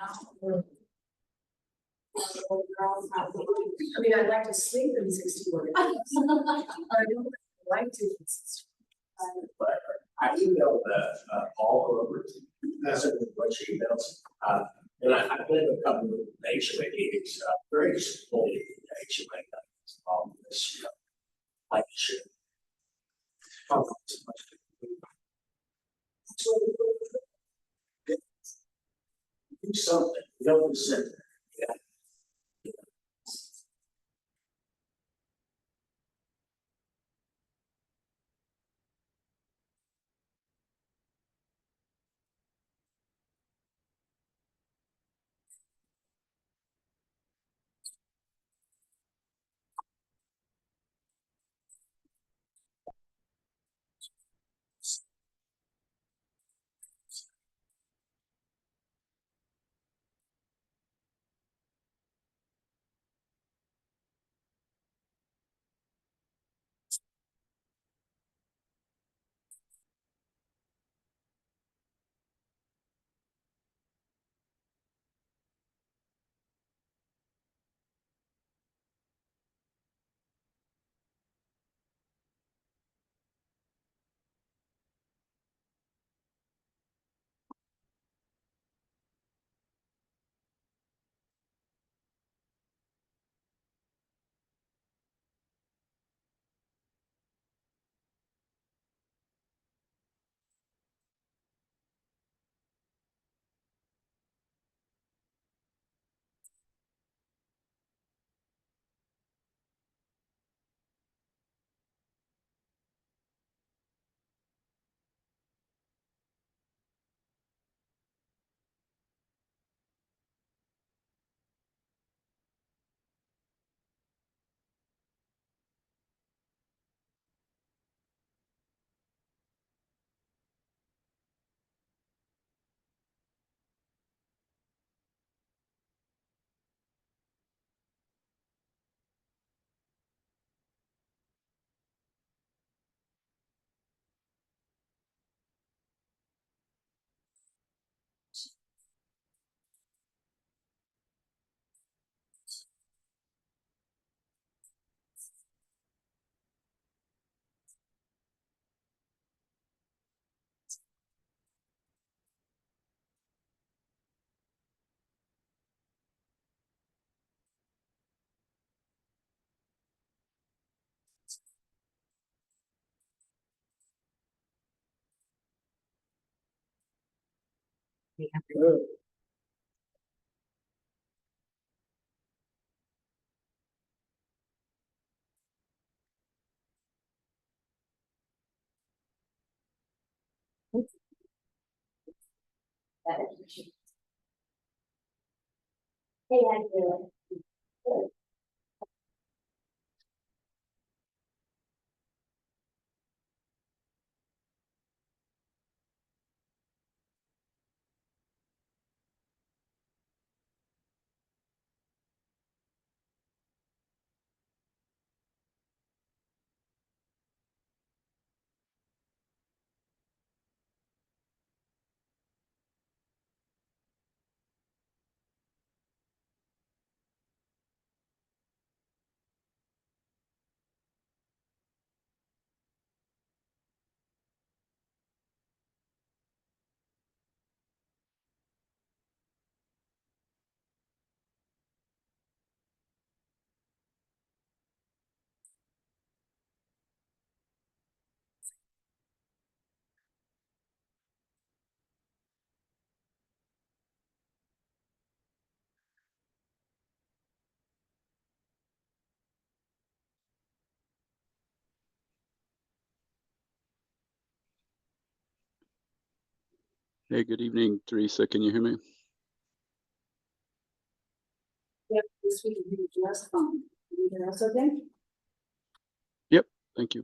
I mean, I'd like to sleep in 61. I don't like to. But I emailed all over to that's what she emails. And I've been to a couple of HOA meetings, very supportive of HOA. This, like you should. Do something, don't sit there. Yeah. Good. Hey, how you doing? Good. Hey, good evening, Teresa. Can you hear me? Yep, this week you just fine. Anything else okay? Yep, thank you.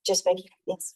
Just making, yes.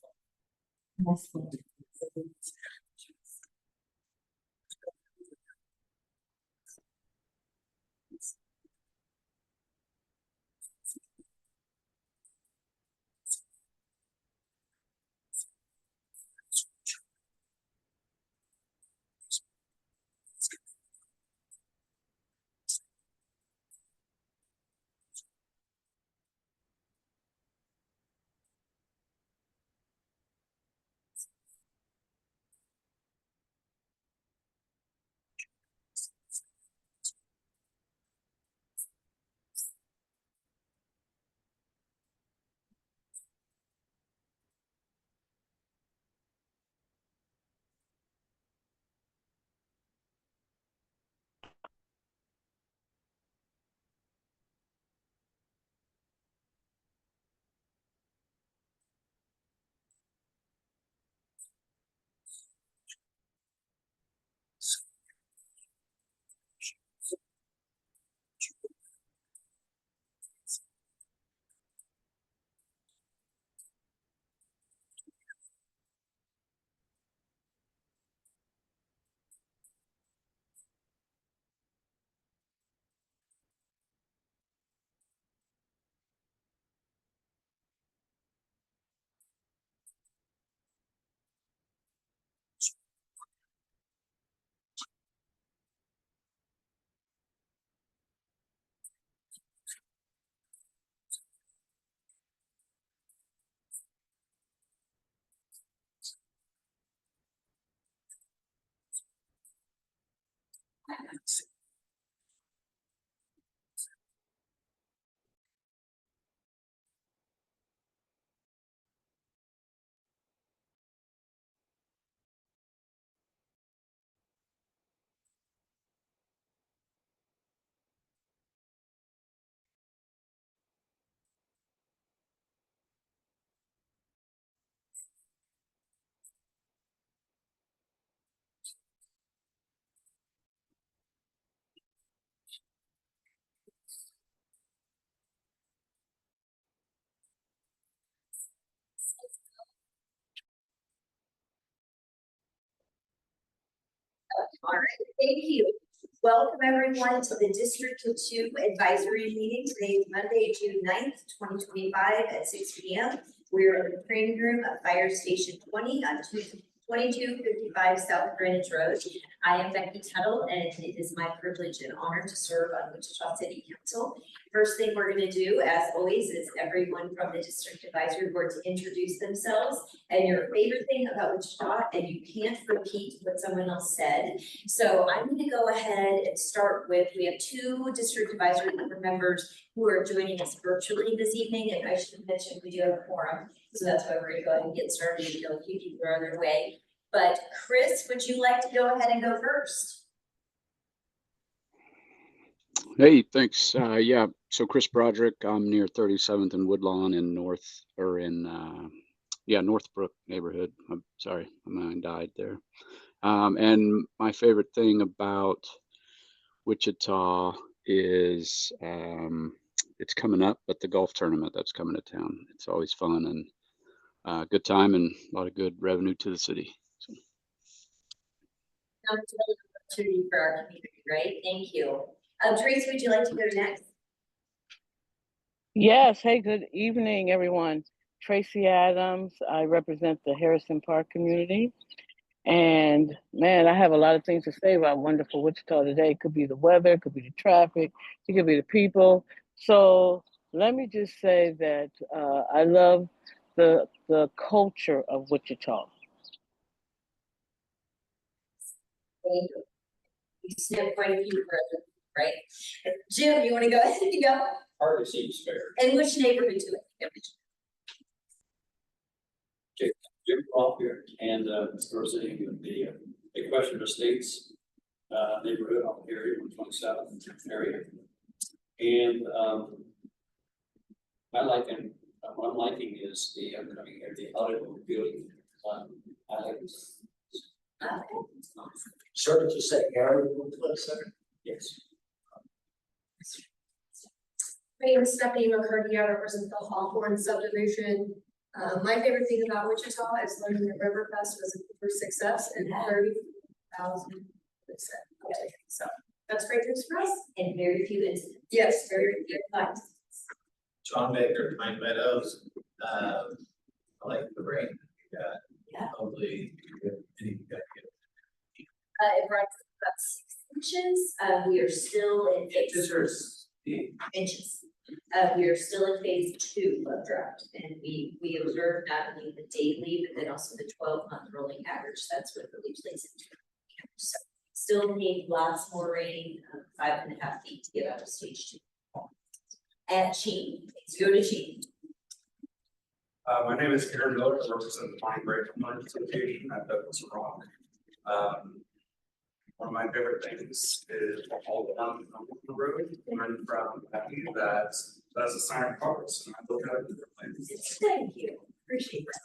All right, thank you. Welcome everyone to the District 2 Advisory Meeting. Today is Monday, June 9th, 2025 at 6 p.m. We're in the training room at Fire Station 20 on 2255 South Greenwich Road. I am Becky Tuttle, and it is my privilege and honor to serve on Wichita City Council. First thing we're going to do, as always, is everyone from the District Advisory Board to introduce themselves and your favorite thing about Wichita, and you can't repeat what someone else said. So I'm going to go ahead and start with, we have two District Advisory Board members who are joining us virtually this evening, and I should mention we do have a quorum, so that's why we're going to go ahead and get started until a few people are on their way. But Chris, would you like to go ahead and go first? Hey, thanks. Yeah, so Chris Broderick, I'm near 37th and Woodlawn in Northbrook neighborhood. I'm sorry, my mind died there. And my favorite thing about Wichita is it's coming up, but the golf tournament that's coming to town. It's always fun and good time and a lot of good revenue to the city. So. It's really an opportunity for our community, right? Thank you. Tracy, would you like to go next? Yes. Hey, good evening, everyone. Tracy Adams. I represent the Harrison Park community. And man, I have a lot of things to say about wonderful Wichita today. It could be the weather, it could be the traffic, it could be the people. So let me just say that I love the culture of Wichita. Thank you. You snipped quite a few further, right? Jim, you want to go ahead and go? Hardly seems fair. And which neighborhood to it? Jim Croft here, and representing the Equestrian Estates neighborhood on the area, 127th area. And I like and What I'm liking is the upcoming, the audit building. I like this. Sir, did you say Gary Center? Yes. My name is Stephanie McCurdy. I represent the Hawthorne subdivision. My favorite thing about Wichita is learning that Riverfest was a super success and 30,000. So that's great news for us. And very few incidents. Yes, very good. John Baker, Pine Meadows, I like the rain. Yeah. Hopefully, any. It runs about 6 inches. We are still in phase inches. We are still in phase 2 of drought, and we observe not only the daily, but then also the 12-month rolling average. That's what really plays into it. So still need lots more rain, 5.5 feet to get out of stage 2. At Sheen, let's go to Sheen. My name is Aaron Miller. I represent the Bonnie Gray Homeowners Association at Douglas Rock. One of my favorite things is all down the road, learn from Becky that's a sign of progress, and I look at it differently. Thank you, appreciate that.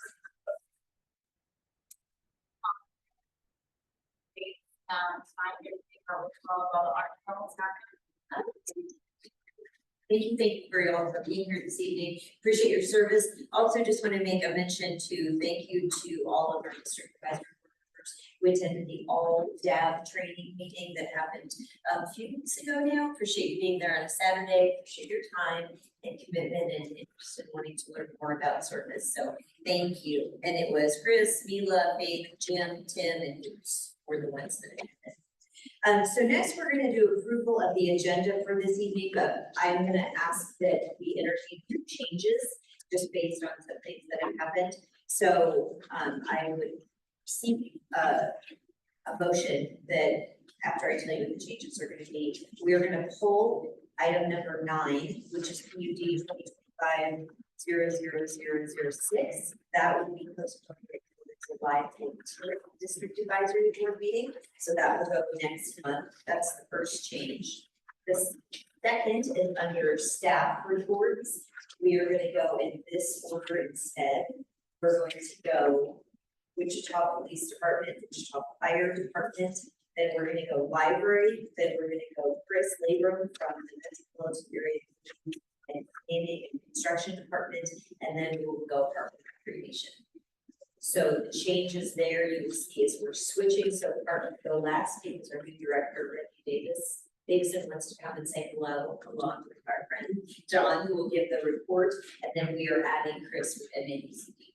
Thank you for y'all for being here this evening. Appreciate your service. Also, just want to make a mention to thank you to all of our district advisory members who attended the all DAB training meeting that happened a few weeks ago now. Appreciate you being there on a Saturday. Appreciate your time and commitment and interest in wanting to learn more about service. So thank you. And it was Chris, Mila, Faith, Jim, Tim, and Bruce were the ones that attended. So next we're going to do approval of the agenda for this evening, but I'm going to ask that we entertain 2 changes just based on some things that have happened. So I would seek a motion that after I tell you what the changes are going to be, we are going to pull item number 9, which is PUD 2025-00006. That would be postponed to July 14th District Advisory Board meeting. So that will go next month. That's the first change. The second is under staff reports. We are going to go in this order instead. We're going to go Wichita Police Department, Wichita Fire Department, then we're going to go library, then we're going to go Chris Labrum from the Military and Planning and Construction Department, and then we will go Park and Recreation. So the changes there you will see is we're switching. So Department go last because our new director, Ricky Davidson wants to come and say hello along with our friend John, who will give the report, and then we are adding Chris with MABCD.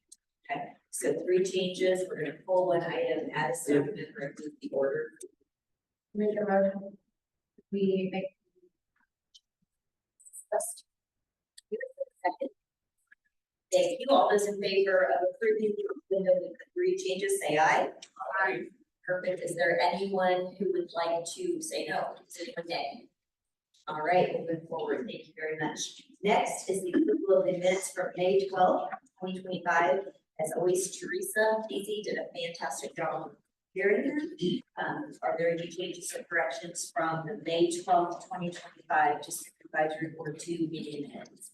Okay, so 3 changes. We're going to pull 1 item, add a staff member, and move the order. Make a motion. We make. Second. Thank you. All those in favor of approving the agenda with the 3 changes, say aye. Aye. Perfect. Is there anyone who would like to say no? Is anyone nay? All right, moving forward. Thank you very much. Next is the approval of the minutes from May 12th, 2025. As always, Teresa Easy did a fantastic job hearing her. Are there any changes or corrections from the May 12th, 2025 District Advisory Board 2 meeting minutes?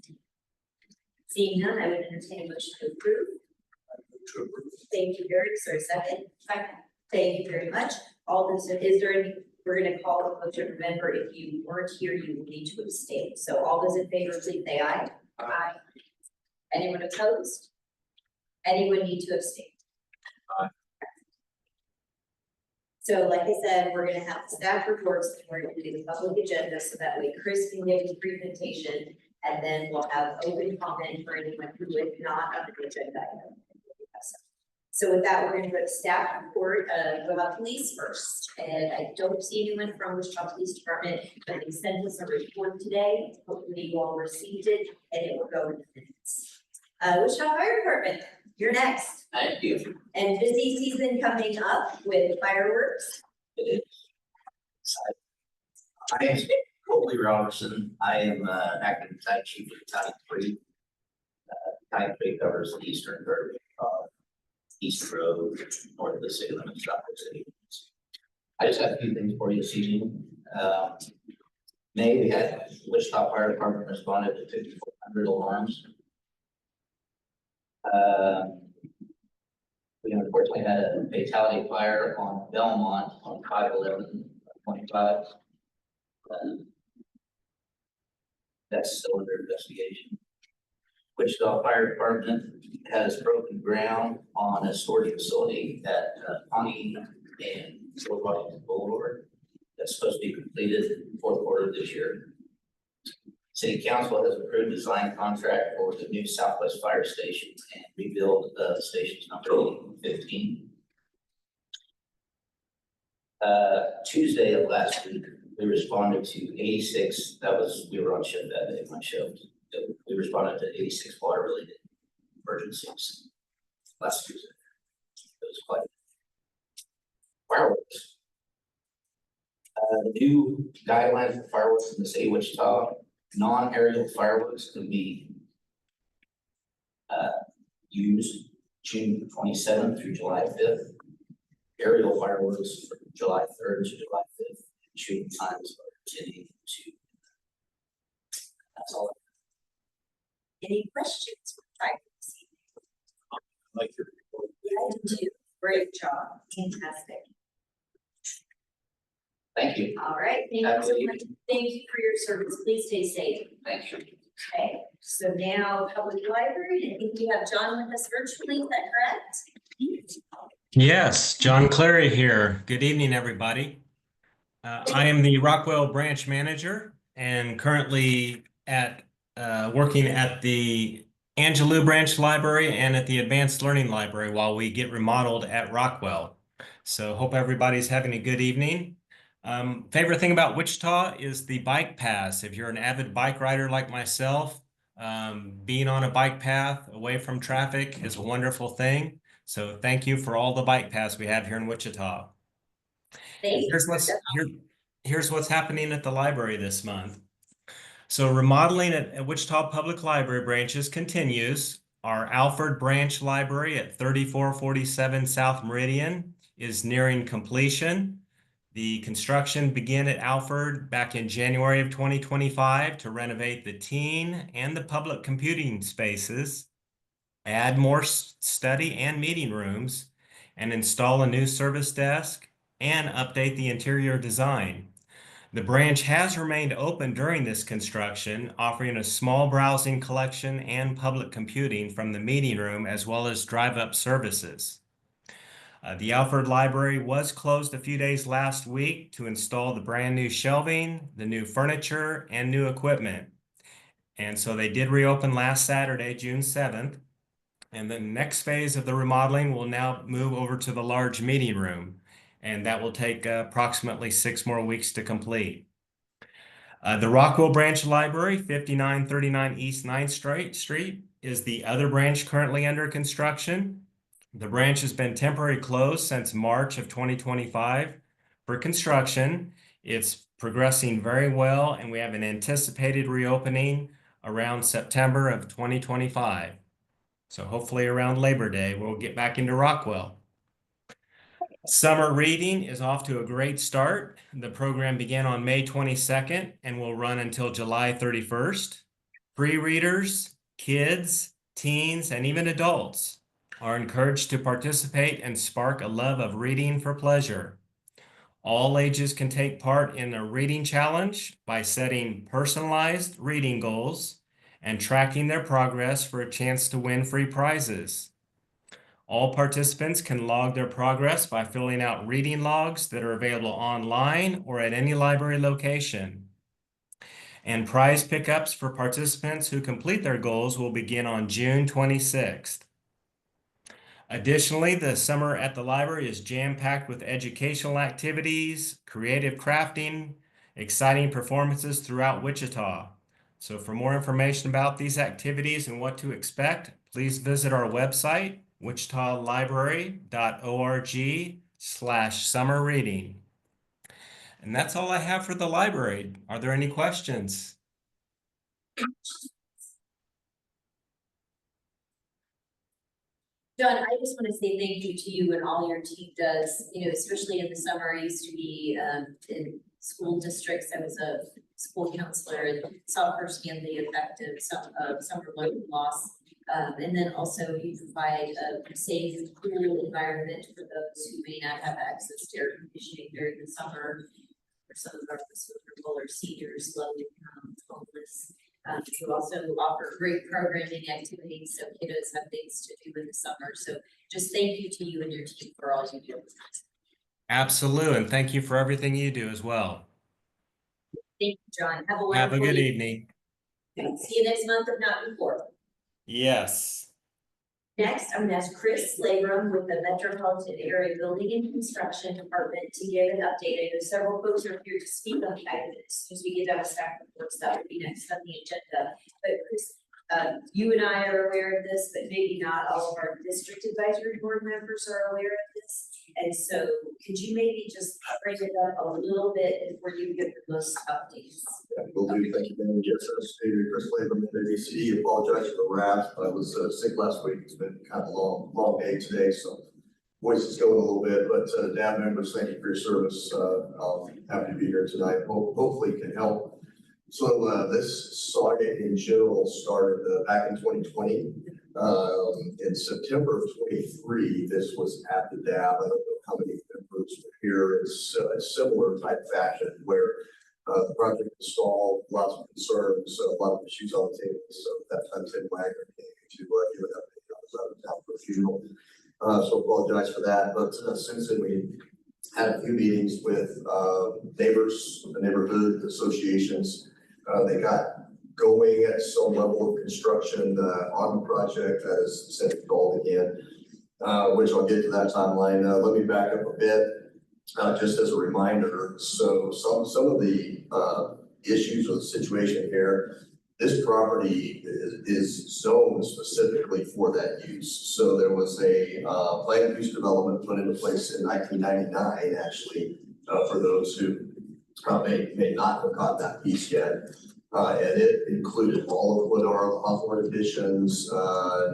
Seeing none, I would entertain a motion to approve. Thank you, Eric. Is there a second? Second. Thank you very much. All this, is there any, we're going to call the motion. Remember, if you weren't here, you will need to abstain. So all those in favor, please say aye. Aye. Anyone opposed? Anyone need to abstain? Aye. So like I said, we're going to have the staff reports, and we're going to do the public agenda so that way Chris can give his presentation, and then we'll have open comment for anyone who is not on the agenda item. So with that, we're going to go to staff report, Wichita Police first. And I don't see anyone from Wichita Police Department, but they sent us a report today. Hopefully you all received it, and it will go in the minutes. Wichita Fire Department, you're next. Thank you. And busy season coming up with fireworks. My name is Colby Robertson. I am acting Type Chief of Type 3. Type 3 covers the eastern third of East Road, north of the city limits, south of the city. I just have a few things for you this evening. May we had Wichita Fire Department responded to 5,400 alarms. We unfortunately had a fatality fire on Belmont on 5/11/25. That's still under investigation. Wichita Fire Department has broken ground on a storage facility at Pawnee and George Washington Boulevard. That's supposed to be completed in the fourth quarter of this year. City Council has approved design contract for the new Southwest Fire Station and rebuild stations number 15. Tuesday of last week, we responded to 86. We were on shift that day, my shift. We responded to 86 water related emergencies last Tuesday. It was quite fireworks. The new guidelines for fireworks in the city of Wichita, non-aerial fireworks can be used June 27th through July 5th. Aerial fireworks from July 3rd to July 5th. Shooting times are 10 a.m. to. That's all. Any questions? Like your report. Yeah, I do too. Great job. Fantastic. Thank you. All right. Thank you so much. Thank you for your service. Please stay safe. Thank you. Okay. So now public library. I think we have John with us virtually. Is that correct? Yes, John Clary here. Good evening, everybody. I am the Rockwell branch manager and currently working at the Angelou Branch Library and at the Advanced Learning Library while we get remodeled at Rockwell. So hope everybody's having a good evening. Favorite thing about Wichita is the bike paths. If you're an avid bike rider like myself, being on a bike path away from traffic is a wonderful thing. So thank you for all the bike paths we have here in Wichita. Here's what's happening at the library this month. So remodeling at Wichita Public Library branches continues. Our Alfred Branch Library at 3447 South Meridian is nearing completion. The construction began at Alfred back in January of 2025 to renovate the teen and the public computing spaces, add more study and meeting rooms, and install a new service desk and update the interior design. The branch has remained open during this construction, offering a small browsing collection and public computing from the meeting room as well as drive-up services. The Alfred Library was closed a few days last week to install the brand new shelving, the new furniture, and new equipment. And so they did reopen last Saturday, June 7th. And the next phase of the remodeling will now move over to the large meeting room. And that will take approximately 6 more weeks to complete. The Rockwell Branch Library, 5939 East 9th Street, is the other branch currently under construction. The branch has been temporarily closed since March of 2025 for construction. It's progressing very well, and we have an anticipated reopening around September of 2025. So hopefully around Labor Day, we'll get back into Rockwell. Summer reading is off to a great start. The program began on May 22nd and will run until July 31st. Pre-readers, kids, teens, and even adults are encouraged to participate and spark a love of reading for pleasure. All ages can take part in a reading challenge by setting personalized reading goals and tracking their progress for a chance to win free prizes. All participants can log their progress by filling out reading logs that are available online or at any library location. And prize pickups for participants who complete their goals will begin on June 26th. Additionally, the summer at the library is jam-packed with educational activities, creative crafting, exciting performances throughout Wichita. So for more information about these activities and what to expect, please visit our website, wichitalibrary.org/summer reading. And that's all I have for the library. Are there any questions? John, I just want to say thank you to you and all your team does, especially in the summer. I used to be in school districts. I was a school counselor and saw firsthand the effect of summer learning loss. And then also you provide a safe, cool environment for those who may not have access to air conditioning during the summer. For some of our vulnerable or seniors, low income, homeless. You also offer great programming activities, so kiddos have things to do in the summer. So just thank you to you and your team for all you do. Absolutely, and thank you for everything you do as well. Thank you, John. Have a Have a wonderful good evening. evening. See you next month, if not before. Yes. Next, I'm gonna ask Chris Labrum with the Metropolitan Area Building and Construction Department to give an update. I know several folks are here to speak on the item. As soon as we get down to staff reports, that would be next on the agenda. But Chris, you and I are aware of this, but maybe not all of our district advisory board members are aware of this. And so could you maybe just bring it up a little bit before you give the most updates? Will do. Thank you, Madam Chair. Chris Labor, ABC. Apologize for the wrath. I was sick last week. It's been kind of a long day today, so voice is going a little bit. But DAB members, thank you for your service. I'm happy to be here tonight. Hopefully, can help. So this saga in general started back in 2020. In September of 23, this was at the DAB. I don't know how many members were here. It's a similar type fashion where the project was stalled, lots of concerns, a lot of issues on the table. So at that time, Tim Wagner came to give an update. I was out of town for a funeral. So apologize for that. But since then, we had a few meetings with neighbors, the neighborhood associations. They got going at some level of construction on the project that is set to stalled again, which I'll get to that timeline. Let me back up a bit. Just as a reminder, so some of the issues or the situation here, this property is zoned specifically for that use. So there was a planned use development put into place in 1999, actually, for those who may not have caught that piece yet. And it included all of what are the Hawthorne additions,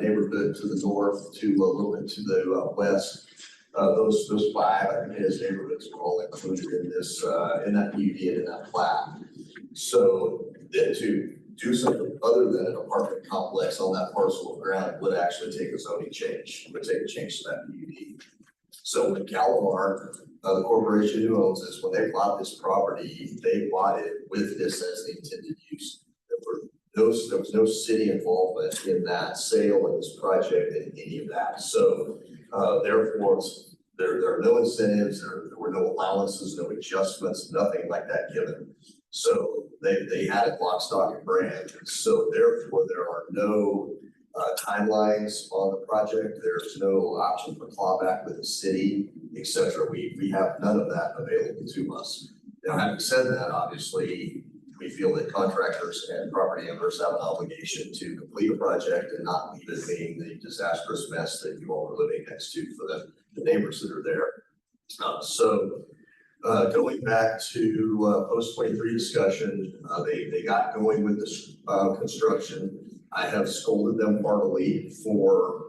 neighborhood to the north, to a little bit to the west. Those five, I think his neighborhoods were all included in this, in that PUD and in that plat. So then to do something other than an apartment complex on that parcel of ground would actually take a zoning change, would take a change to that PUD. So when Calamar, the corporation who owns this, when they bought this property, they bought it with this as the intended use. There was no city involvement in that sale of this project and any of that. So therefore, there are no incentives, there were no allowances, no adjustments, nothing like that given. So they had it lock, stock, and brand. So therefore, there are no timelines on the project. There's no option for clawback with the city, etc. We have none of that available to us. Now, having said that, obviously, we feel that contractors and property owners have an obligation to complete a project and not leave it being the disastrous mess that you all are living next to for the neighbors that are there. Going back to post-23 discussion, they got going with this construction. I have scolded them heartily for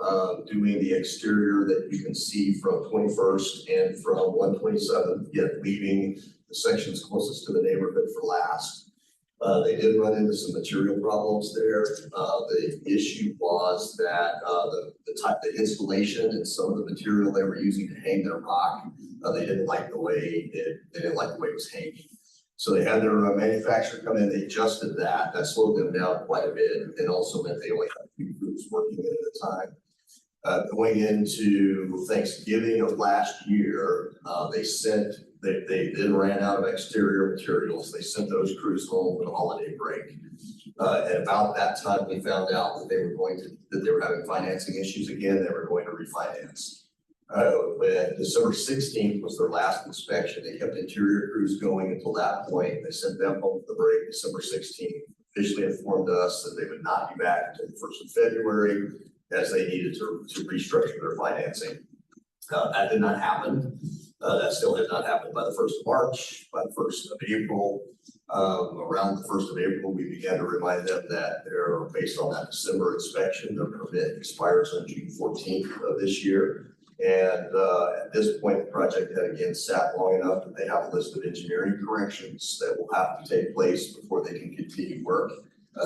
doing the exterior that you can see from 21st and from 127th, yet leaving the sections closest to the neighborhood for last. They did run into some material problems there. The issue was that the installation and some of the material they were using to hang their rock, they didn't like the way it was hanging. So they had their manufacturer come in, they adjusted that. That slowed them down quite a bit, and also meant they only had a few crews working at a time. Going into Thanksgiving of last year, they then ran out of exterior materials. They sent those crews home for the holiday break. And about that time, we found out that they were having financing issues again. They were going to refinance. When December 16th was their last inspection, they kept interior crews going until that point. They sent them home for the break. December 16th officially informed us that they would not be back until the 1st of February as they needed to restructure their financing. That did not happen. That still has not happened by the 1st of March, by the 1st of April. Around the 1st of April, we began to remind them that they're based on that December inspection, their permit expires on June 14th of this year. And at this point, the project had again sat long enough that they have a list of engineering corrections that will have to take place before they can continue work.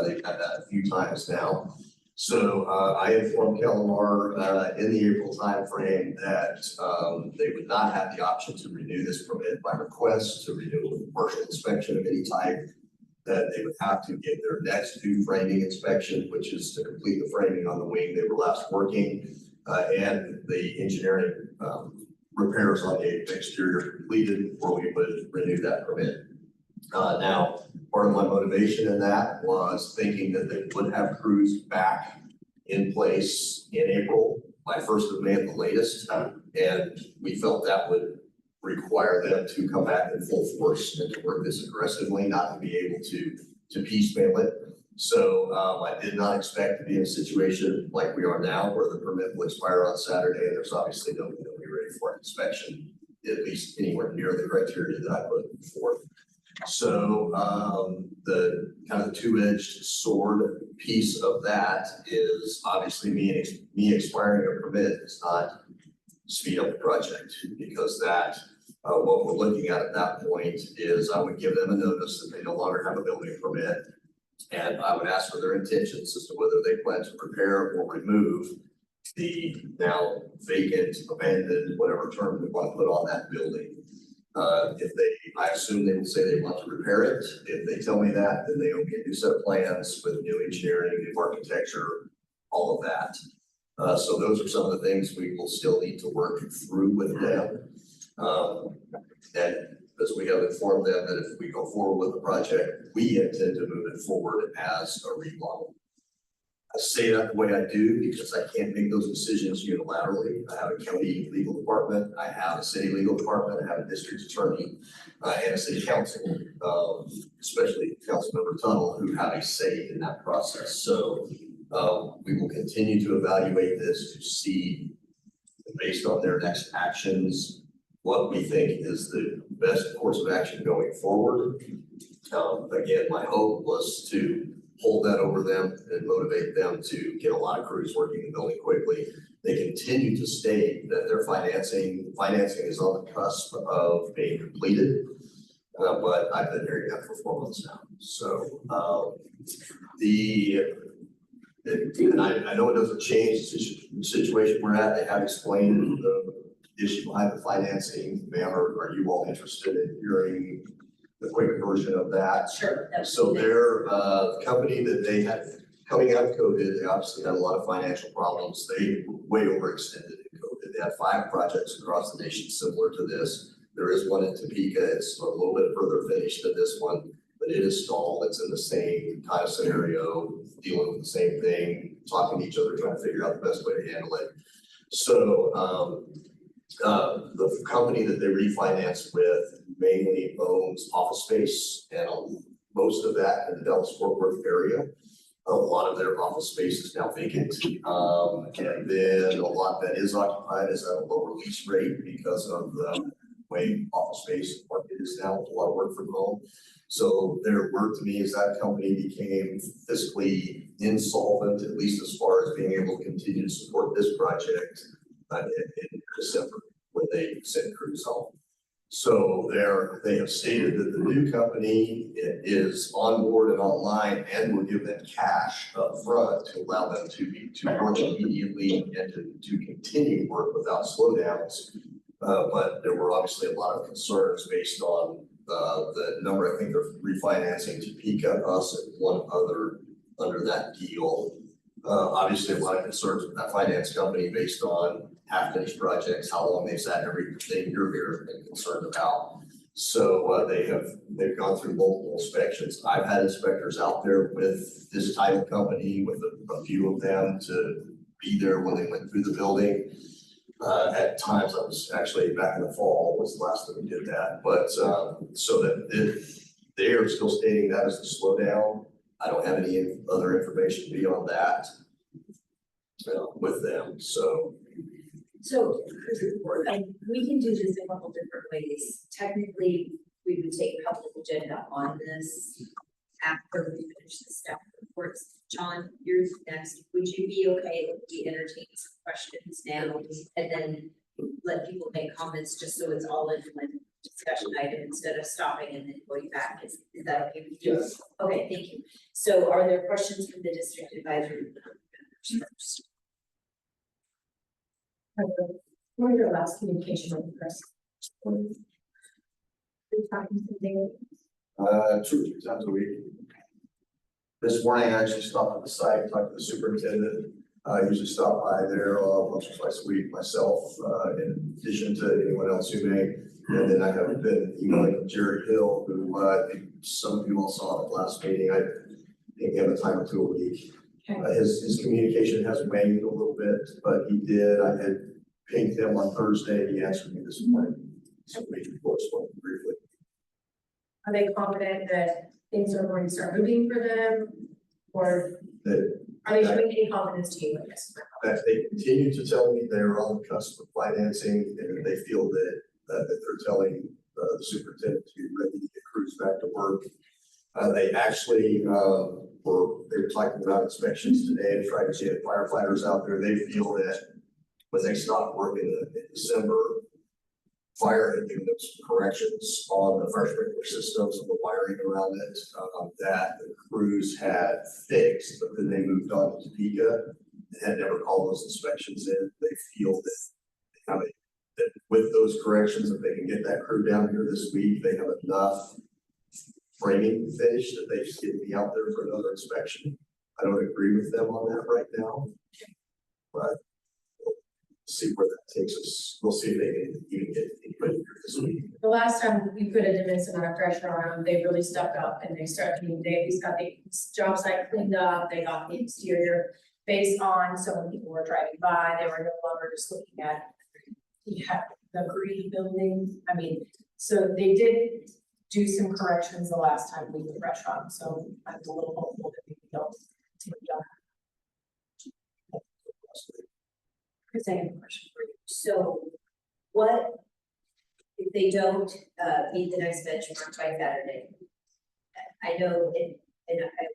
They've had that a few times now. So I informed Kellamar in the April timeframe that they would not have the option to renew this permit by request, to renew with a partial inspection of any type, that they would have to get their next due framing inspection, which is to complete the framing on the wing they were last working, and the engineering repairs on the exterior completed before we would renew that permit. Now, part of my motivation in that was thinking that they would have crews back in place in April, by 1st of May at the latest. And we felt that would require them to come back in full force and to work this aggressively, not to be able to piecemeal it. So I did not expect to be in a situation like we are now, where the permit will expire on Saturday, and there's obviously no one to be ready for inspection, at least anywhere near the criteria that I put forth. So the kind of the two-edged sword piece of that is obviously me expiring a permit does not speed up the project, because that what we're looking at that point is I would give them a notice that they no longer have a building permit, and I would ask for their intentions as to whether they plan to repair or remove the now vacant, abandoned, whatever term we want to put on that building. I assume they will say they want to repair it. If they tell me that, then they owe me a new set of plans with new engineering, new architecture, all of that. So those are some of the things we will still need to work through with them. And as we have informed them that if we go forward with the project, we intend to move it forward as a remodel. I say that the way I do because I can't make those decisions unilaterally. I have a county legal department, I have a city legal department, I have a district attorney, and a city council, especially Councilmember Tuttle, who have a say in that process. So we will continue to evaluate this to see, based on their next actions, what we think is the best course of action going forward. Again, my hope was to hold that over them and motivate them to get a lot of crews working the building quickly. They continue to state that their financing is on the cusp of being completed, but I've been hearing that for 4 months now. So and I know it doesn't change the situation we're at. They have explained the issue behind the financing. Ma'am, are you all interested in hearing the quick version of that? Sure. So they're the company that they had coming out of COVID, they obviously had a lot of financial problems. They were way overextended in COVID. They had 5 projects across the nation similar to this. There is one in Topeka. It's a little bit further finished than this one, but it is stalled. It's in the same kind of scenario, dealing with the same thing, talking to each other, trying to figure out the best way to handle it. So the company that they refinanced with mainly owns office space, and most of that in the Dallas-Fort Worth area. A lot of their office space is now vacant. And then a lot that is occupied is at a lower lease rate because of the way office space market is now, a lot of work from home. So their word to me is that company became fiscally insolvent, at least as far as being able to continue to support this project in December, when they sent crews home. So they have stated that the new company is on board and online and will give them cash up front to allow them to work immediately and to continue work without slowdowns. But there were obviously a lot of concerns based on the number. I think they're refinancing Topeka, us, and one other under that deal. Obviously a lot of concerns with that finance company based on half-finished projects, how long they've sat, everything you're here and concerned about. So they've gone through multiple inspections. I've had inspectors out there with this title company, with a few of them to be there when they went through the building. At times, I was actually back in the fall was the last time we did that. But so that they are still stating that as a slowdown. I don't have any other information beyond that with them. So we can do this a couple different ways. Technically, we would take public agenda on this after we finish the staff reports. John, you're next. Would you be okay if we entertain some questions now and then let people make comments just so it's all in one discussion item instead of stopping and then going back? Is that okay with you? Yes. Okay, thank you. So are there questions from the district advisory? first. What was your last communication with Chris? Were you talking to David? 2 or 3 times a week. This morning, I actually stopped at the site, talked to the superintendent. I usually stop by there once or twice a week myself, in addition to anyone else who may. And then I have been emailing Jared Hill, who I think some of you all saw at the last meeting. I think him a time or 2 a week. Okay. His communication has waned a little bit, but he did. I had pinged him on Thursday. He answered me this morning. So we can correspond briefly. Are they confident that things are going to start moving for them? Or That are they showing any confidence to you? I guess. that they continue to tell me they're on the cusp of financing, and they feel that they're telling the superintendent to be ready to get crews back to work. They actually they were talking about inspections today and trying to get firefighters out there. They feel that when they stop working in December, fire had given them some corrections on the fire sprinkler systems and the wiring around it, that the crews had fixed, but then they moved on to Topeka and had never called those inspections in. They feel that that with those corrections, if they can get that crew down here this week, they have enough framing finished that they just get to be out there for another inspection. I don't agree with them on that right now, but we'll see where that takes us. We'll see if they can even get anybody here this week. The last time we put a immense amount of pressure on them, they really stepped up and they at least got the job site cleaned up. They got the exterior based on, so when people were driving by, they were no longer just looking at the green building. I mean, so they did do some corrections the last time we put pressure on, so I'm a little hopeful that we don't take it down. Chris, I have a question for you. So what if they don't meet the next benchmark by Saturday? I know and I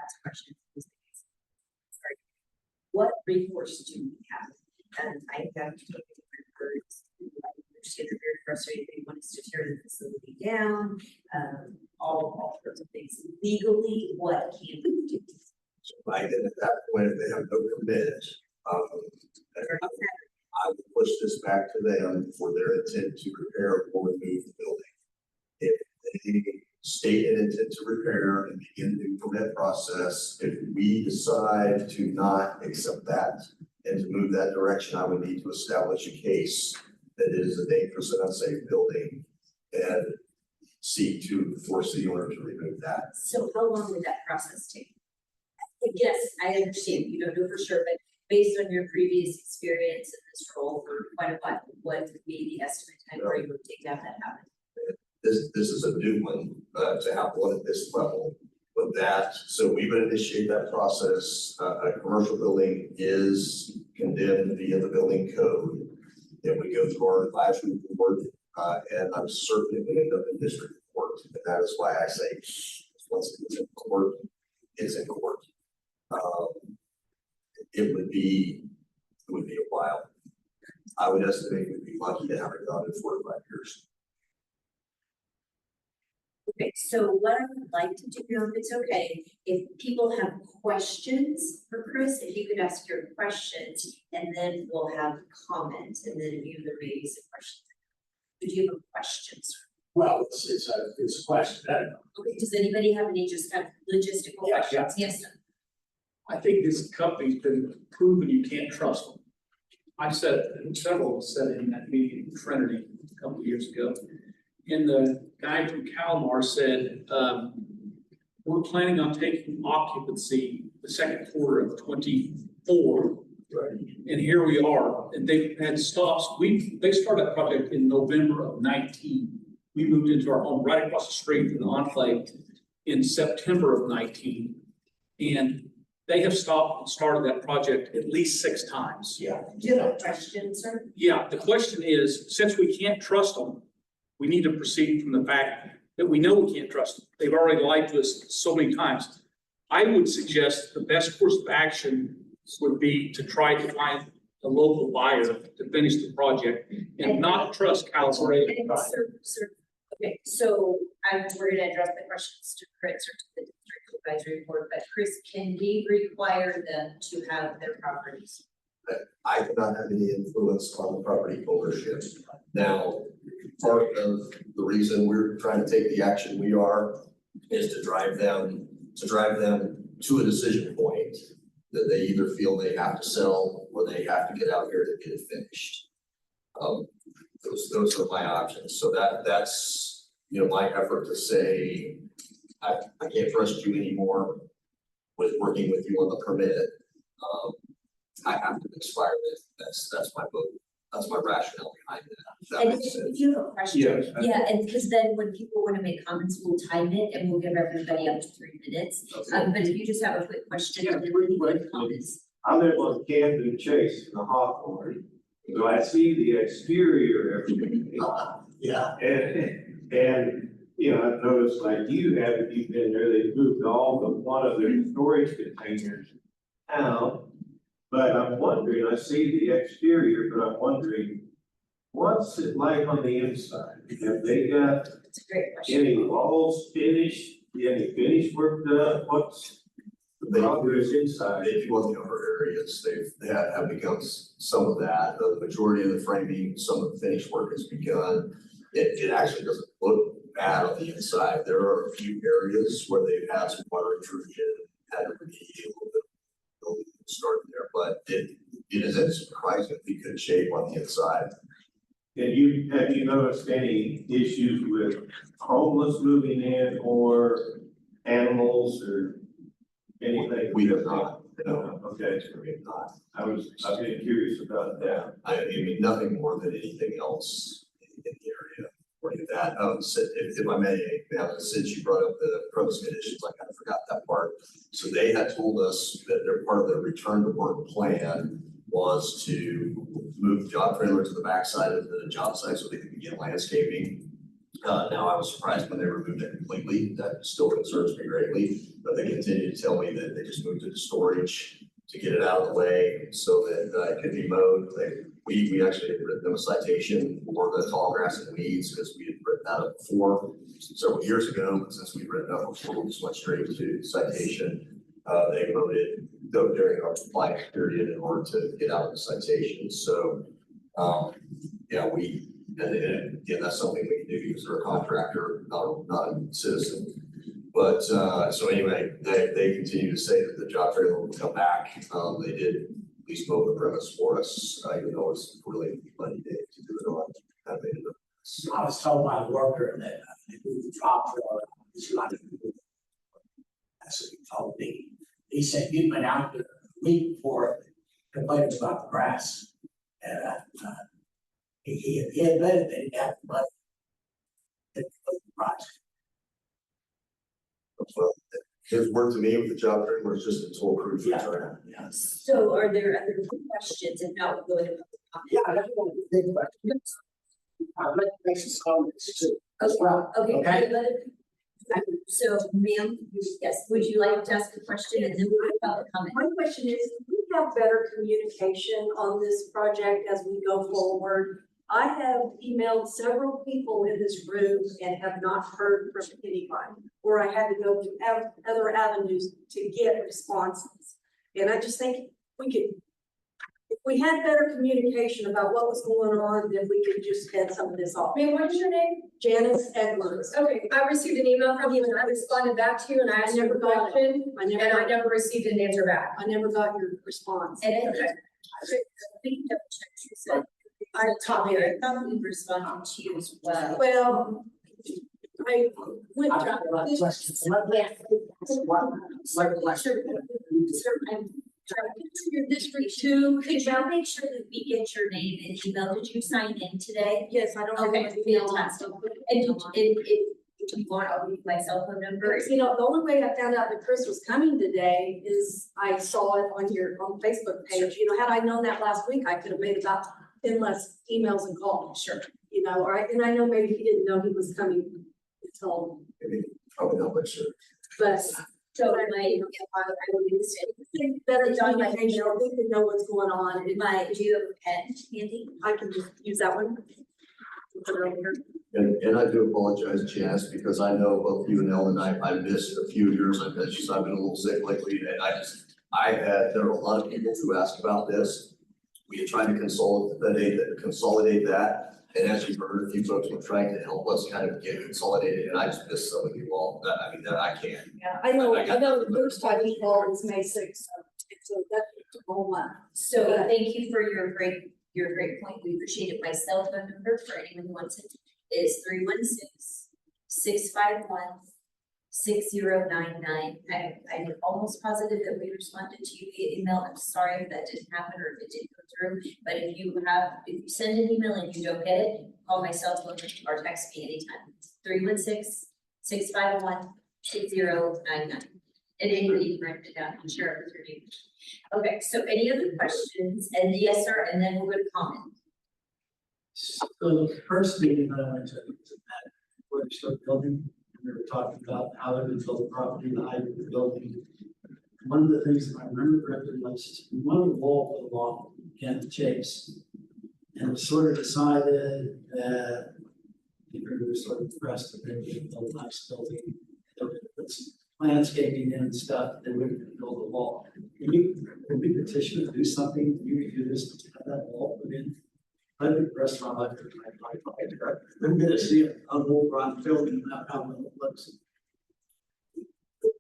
ask questions. Sorry. What recourse do we have? And I have to take understand they're very frustrated. They want us to tear the facility down, all sorts of things. Legally, what can we do? So at that point, if they have no commit, I would push this back to them for their intent to repair or remove the building. If they state an intent to repair and begin the permit process, if we decide to not accept that and to move that direction, I would need to establish a case that is a dangerous and unsafe building and seek to force the owner to remove that. So how long would that process take? Yes, I understand you don't know for sure, but based on your previous experience in this role for quite a while, what would be the estimate time frame it would take to have that happen? This is a new one to have one at this level. With that, so we would initiate that process. A commercial building is condemned via the building code. Then we go through our advisory board, and I'm certain it will end up in district court. And that is why I say once it's in court, it's in court. It would be a while. I would estimate we'd be lucky to have it done in 4 to 5 years. Okay, so what I would like to do, if it's okay, if people have questions for Chris, if you could ask your questions, and then we'll have comments, and then if you have the raise of questions. Do you have questions? Well, it's a question. Okay, does anybody have any just kind of logistical Yeah, questions? Yes, sir. I think this company's been proven you can't trust them. I said, and several said in that meeting in Trinity a couple of years ago. And the guy from Calmar said, we're planning on taking occupancy the second quarter of 24. Right. And here we are, and they've had stops. They started that project in November of 19. We moved into our home right across the street from the enclave in September of 19. And they have stopped and started that project at least 6 times. Yeah. Do you have a question, sir? Yeah, the question is, since we can't trust them, we need to proceed from the fact that we know we can't trust them. They've already lied to us so many times. I would suggest the best course of action would be to try to find a local buyer to finish the project and not trust California. Sir, okay, so we're gonna address the questions to Chris or to the district. Advisory Board, but Chris, can we require them to have their properties? I do not have any influence on the property ownership. Now, part of the reason we're trying to take the action we are is to drive them to a decision point that they either feel they have to sell or they have to get out here to get it finished. Those are my options. So that's, you know, my effort to say, I can't trust you anymore with working with you on the permit. I have to expire it. That's my vote. That's my rationale behind that. That And makes if sense. you have a question, Yes. yeah, and because then when people want to make comments, we'll time it and we'll give everybody up to 3 minutes. But if you just have a quick question, Yeah, and then quick we can question. comments. I live on Camden Chase in the Hawthorne, so I see the exterior every day. Yeah. And, you know, I've noticed like you have, if you've been there, they've moved all but one of their storage containers out. But I'm wondering, I see the exterior, but I'm wondering, what's it like on the inside? Have they got It's a great question. any walls finished, any finish work done? What's the progress inside? If you want the upper areas, they have begun some of that. The majority of the framing, some of the finish work has begun. It actually doesn't look bad on the inside. There are a few areas where they've had some water intrusion, had to remediate a little bit. Start there, but it is in surprisingly good shape on the inside. And have you noticed any issues with homeless moving in or animals or anything? We have not. No, Okay, we have not. I've been curious about that. I mean, nothing more than anything else in the area. Or that, if I may, since you brought up the premise conditions, I kind of forgot that part. So they had told us that they're part of their return to work plan was to move the job trailer to the backside of the job site so they could begin landscaping. Now I was surprised when they removed it completely. That still concerns me greatly, but they continue to tell me that they just moved it to storage to get it out of the way so that it could be mowed. We actually had written them a citation for the tall grass and weeds because we had written that up before several years ago. But since we've written up before, we just went straight to citation. They mowed it during our compliance period in order to get out of the citation. So, yeah, and again, that's something we can do because they're a contractor, not a citizen. But so anyway, they continue to say that the job trailer will come back. They did at least mow the premise for us, even though it's really money day to do it on. I made it. I was told by a worker that they moved the drop trailer. It's not a good. That's what he told me. He said you'd been out there a week before complaining about the grass. And he admitted that he had the money. To put the project. Well, his word to me with the job trailer was just a total crew. Yeah. So are there other questions? If not, we'll go to public comment. Yeah, that's one of the big questions. I'd like to make some comments too. Okay, Well, okay. okay. So, ma'am, yes, would you like to ask a question and then we'll go to public comment? My question is, do we have better communication on this project as we go forward? I have emailed several people in this room and have not heard from anybody, or I had to go to other avenues to get responses. And I just think we could, if we had better communication about what was going on, then we could just head some of this off. Ma'am, what is your name? Janice Edwards. Okay, I received an email from you and I responded back to you and I asked you a question I and I never received an answer back. never got your response. And I think double check, you said, I thought we responded to you as well. Well, I went I've got a lot of questions. Let me ask you one question. Your district two, could you make sure that we get your name and email? Did you sign in today? Yes, I don't have Okay, my email. fantastic. And if you want, I'll leave my cell phone number. You know, the only way I found out that Chris was coming today is I saw it on your Facebook page. You know, had I known that last week, I could have made about 10 less emails and calls. Sure. You know, or and I know maybe he didn't know he was coming until, Maybe probably not much sure. but So I will use it. better communication, I think they know what's going on. Do you have a pen handy? I can just use that one. Put it over here. And I do apologize, Janice, because I know both you and Ellen and I missed a few years. I've been a little sick lately, and there were a lot of people who asked about this. We had tried to consolidate that. And as you've heard, a few folks were trying to help us kind of get consolidated, and I just missed some of you all. That I can't. Yeah, I know the first time we called was May sixth, so that took a whole month. So thank you for your great point. We appreciate it. My cell phone number for anyone who wants it is 316-651-6099. I'm almost positive that we responded to you via email. I'm sorry if that didn't happen or if it didn't go through. But if you send an email and you don't get it, call my cell phone or text me anytime. 316-651-6099. And anybody can write it down and share it with your neighbors. Okay, so any other questions? And yes, sir, and then we'll go to comment. So the first meeting that I went to was at where we started building, and we were talking about how they would build the property, the height of the building. One of the things that I remember correctly was one of the walls along Kent Chase. And it was sort of decided that people were sort of impressed that they would build a nice building. They would put some landscaping in and stuff, they wouldn't build a wall. Can we petition to do something, you could do this, to have that wall put in? I think the restaurant like I'm gonna see a whole run building, not how it looks.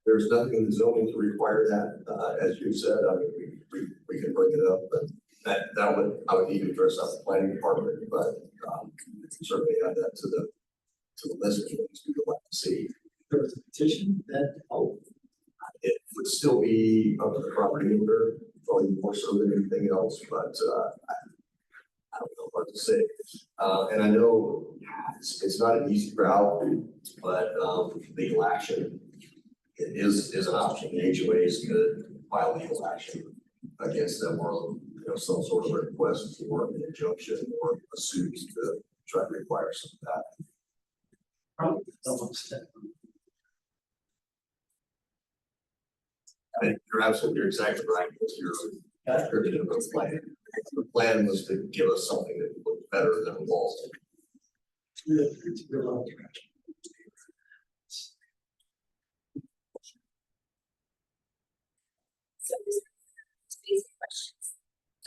There's nothing in the zoning to require that, as you said. I mean, we can bring it up, but I would need to address that with the planning department, but certainly add that to the list of things we would like to see. There was a petition that, it would still be up to the property owner, probably more so than anything else, but I don't know what to say. And I know it's not an easy route, but legal action is an option. The HOAs could file legal action against them, or some sort of request for an injunction or a suit to try to require some of that. probably someone said. I think you're exactly right. Your description of the plan. The plan was to give us something that looked better than a wall. It's a good long direction. So this is basic questions.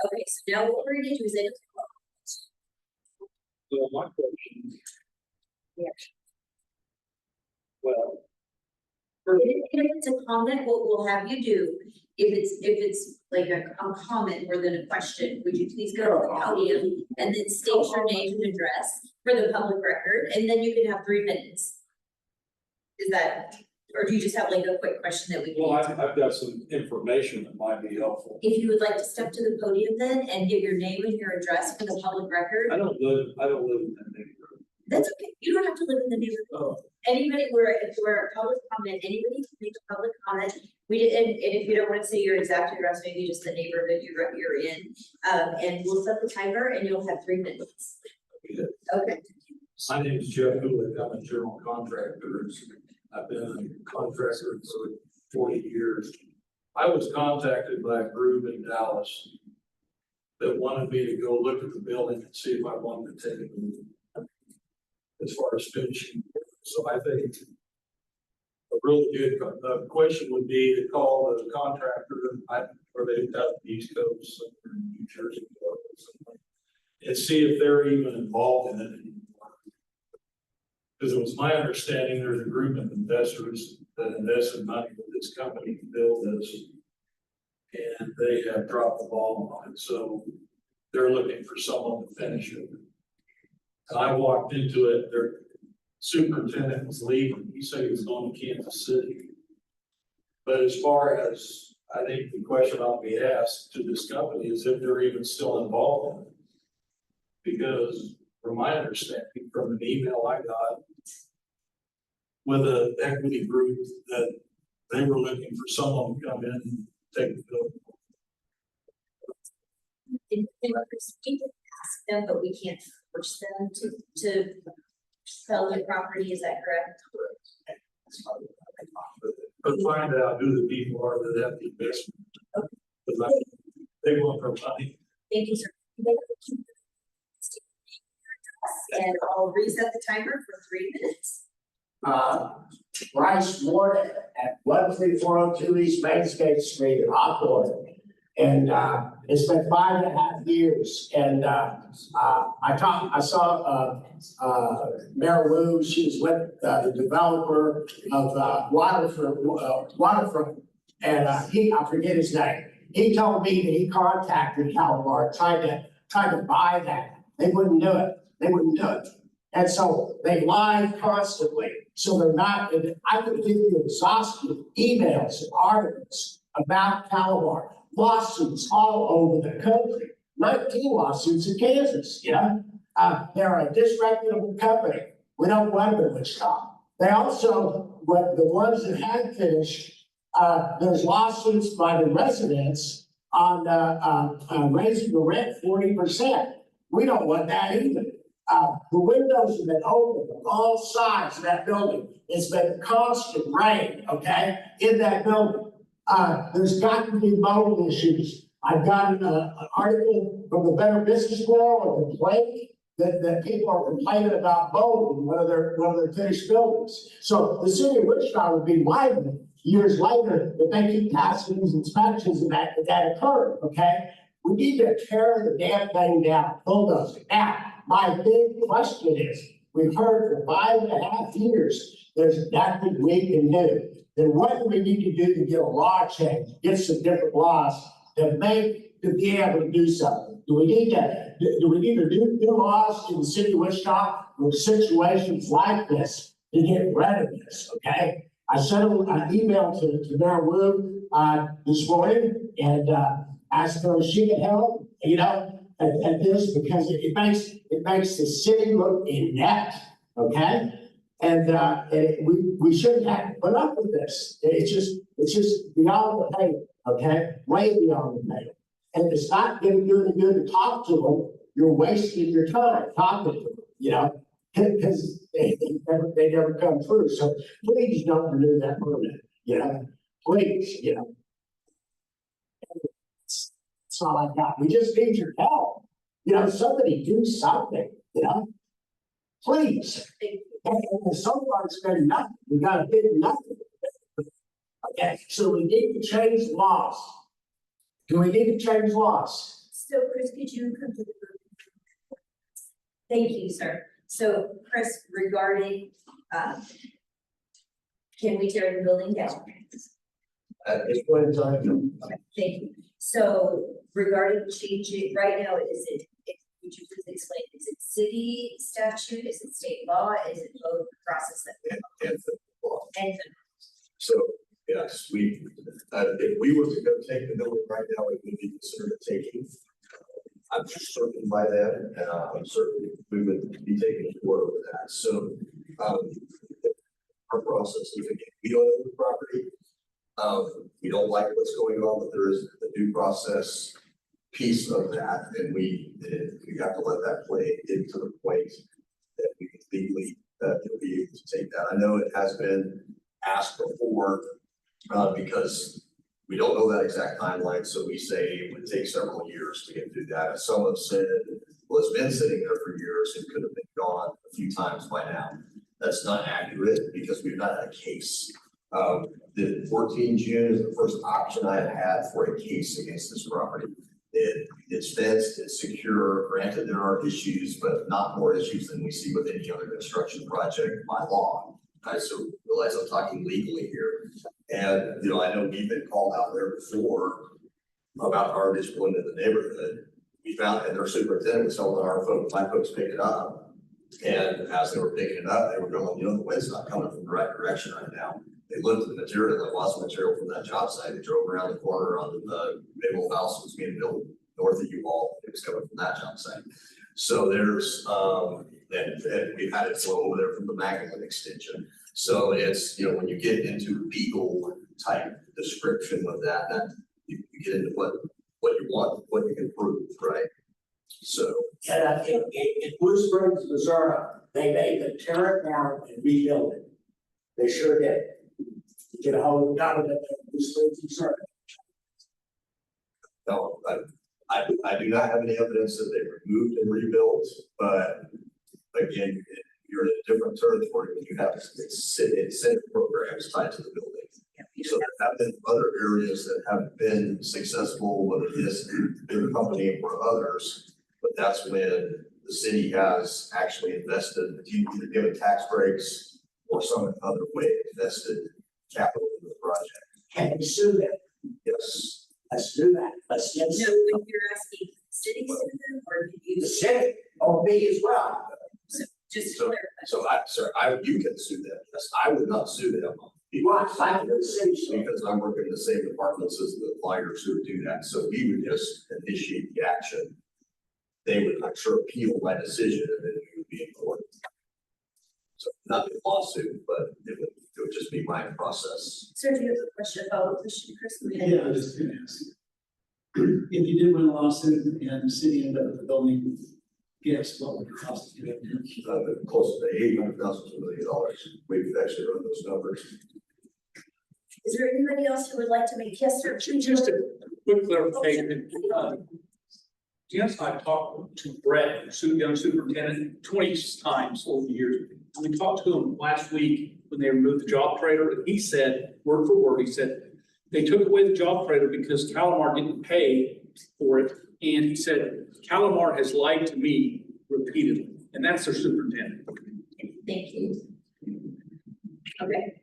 Okay, so now what we're gonna do is then. So my question. Yeah. Well. If it's a comment, what we'll have you do, if it's like a comment more than a question, would you please go to the podium and then state your name and address for the public record, and then you can have 3 minutes. Is that, or do you just have like a quick question that we can? Well, I've got some information that might be helpful. If you would like to step to the podium then and give your name and your address for the public record. I don't live in that neighborhood. That's okay. You don't have to live in the neighborhood. Oh. Anybody, if we're a public comment, anybody can make a public comment. And if you don't want to say your exact address, maybe just the neighborhood you're in. And we'll set the timer and you'll have 3 minutes. Okay. My name is Jeff Kulik. I'm a general contractor. I've been a contractor for 40 years. I was contacted by a group in Dallas that wanted me to go look at the building and see if I wanted to take it as far as finishing. So I think a really good question would be to call the contractor, or they've got the East Coast, or New Jersey, or something, and see if they're even involved in it anymore. Because it was my understanding there's a group of investors that invested money with this company to build this, and they have dropped the ball on it. So they're looking for someone to finish it. And I walked into it, their superintendent was leaving. He said he was going to Kansas City. But as far as, I think the question ought to be asked to this company is if they're even still involved in it. Because from my understanding, from an email I got with an equity group, that they were looking for someone to come in and take the building. We can ask them, but we can't force them to sell their property. Is that correct? But find out who the people are that have the investment. Because they want their money. Thank you, sir. And I'll reset the timer for 3 minutes. Bryce Ward at 13402 East Mainscape Street in Hawthorne. And it's been 5.5 years. And I saw Mayor Wu. She was with the developer of Waterfront. And I forget his name. He told me that he contacted Calamar, tried to buy that. They wouldn't do it. And so they lie constantly. So they're not, I could give you exhaustive emails and articles about Calamar, lawsuits all over the country, 19 lawsuits in Kansas, they're a disreputable company. We don't want them in Wichita. They also, the ones that had finished, there's lawsuits by the residents on raising the rent 40%. We don't want that either. The windows have been open on all sides of that building. It's been constant rain, okay, in that building. There's got to be mold issues. I've got an article from the Better Business Bureau, a complaint that people are complaining about mold in one of their finished buildings. So the city of Wichita would be liable years later if they keep passing these inspections and that occurred, okay? We need to tear the damn thing down, bulldoze it. Now, my big question is, we've heard for 5.5 years, there's nothing we can do. Then what do we need to do to get a law change, get some different laws to be able to do something? Do we need to do new laws in the city of Wichita for situations like this to get rid of this, okay? I sent an email to Mayor Wu this morning and asked her if she could help, at this, because it makes the city look inept, okay? And we shouldn't have to put up with this. It's just beyond the pale, okay? Way beyond the pale. And it's not going to do any good to talk to them. You're wasting your time talking to them, because they never come through. So please don't renew that permit, please, That's all I got. We just need your help. Somebody do something, please. And so far it's been nothing. We got a big nothing. Okay, so we need to change laws. Do we need to change laws? So Chris, could you come to the room? Thank you, sir. So Chris, regarding, can we tear the building down? At this point in time, Okay, thank you. So regarding changing, right now, would you please explain, is it city statute, is it state law, is it both the process that we're and So, yes, if we were to go take the building right now, it would be considered a taking. I'm certain by then, and I'm certain we would be taking to court over that. So, our process is, again, we don't own the property. We don't like what's going on, but there is a due process piece of that, and we have to let that play into the point that we can legally be able to take that. I know it has been asked before because we don't know that exact timeline, so we say it would take several years to get through that. As someone said, well, it's been sitting there for years, it could have been gone a few times by now. That's not accurate because we've not had a case. The 14 June is the first option I have had for a case against this property. It's fenced, it's secure. Granted, there are issues, but not more issues than we see with any other construction project by law. I so realize I'm talking legally here. And, I know we've been called out there before about garbage going into the neighborhood. We found, and their superintendent was telling my folks pick it up. And as they were picking it up, they were going, the wind's not coming from the right direction right now. They looked at the material, there was material from that job site. They drove around the corner on the big old house that was being built north of U-Haul. It was coming from that job site. So there's, and we've had it flow over there from the Magdalene extension. So it's, when you get into legal type description of that you get into what you want, what you can prove, right? So. And in Blue Springs, Missouri, they made them tear it down and rebuild it. They sure did. Get a hold of the government in Blue Springs, Missouri. No, I do not have any evidence that they removed and rebuilt, but again, you're in a different territory when you have incentive programs tied to the building. So there have been other areas that have been successful, whether it is big company or others, but that's when the city has actually invested, either given tax breaks or some other way invested capital in the project. Can we sue them? Yes. Let's do that. Let's get. No, when you're asking city citizen or you. The city, or me as well. So just to So, clarify. you can sue them. Yes, I would not sue them. Why? Fight for the city. Because I'm working in the same departments as the flyers who do that, so we would just initiate the action. They would, I'm sure, appeal my decision and then we would be in court. So not a lawsuit, but it would just be my process. Sir, do you have a question about the Chris? Yeah, I was just gonna ask. If you did win a lawsuit and the city ended up with the building, guess what would it cost to get it? Close to $800,000 to $1 million. We've actually run those numbers. Is there anybody else who would like to make, yes, sir? Just a quick clarification. Yes, I've talked to Brett, young superintendent, 20 times over the years. We talked to him last week when they removed the job trailer, and he said, word for word, he said, they took away the job trailer because Calamar didn't pay for it. And he said, Calamar has lied to me repeatedly, and that's their superintendent. Thank you. Okay.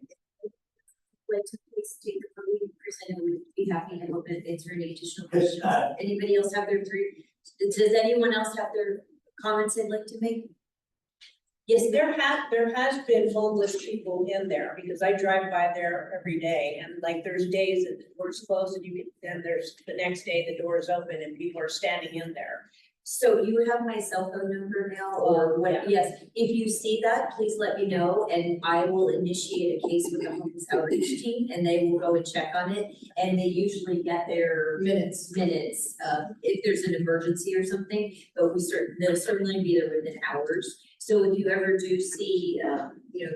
Like to please take the lead, Chris, I know we'd be happy to help answer any additional questions. Anybody else have their three? Does anyone else have their comments they'd like to make? Yes, There has been homeless people in there, because I drive by there every day, and like there's days that the door's closed and then there's the next day the door is open and people are standing in there. so you have my cell phone number now, or what? Yeah. Yes, if you see that, please let me know, and I will initiate a case with the homeless outreach team, and they will go and check on it, and they usually get their minutes, if there's an emergency or something, but they'll certainly be there within hours. So if you ever do see,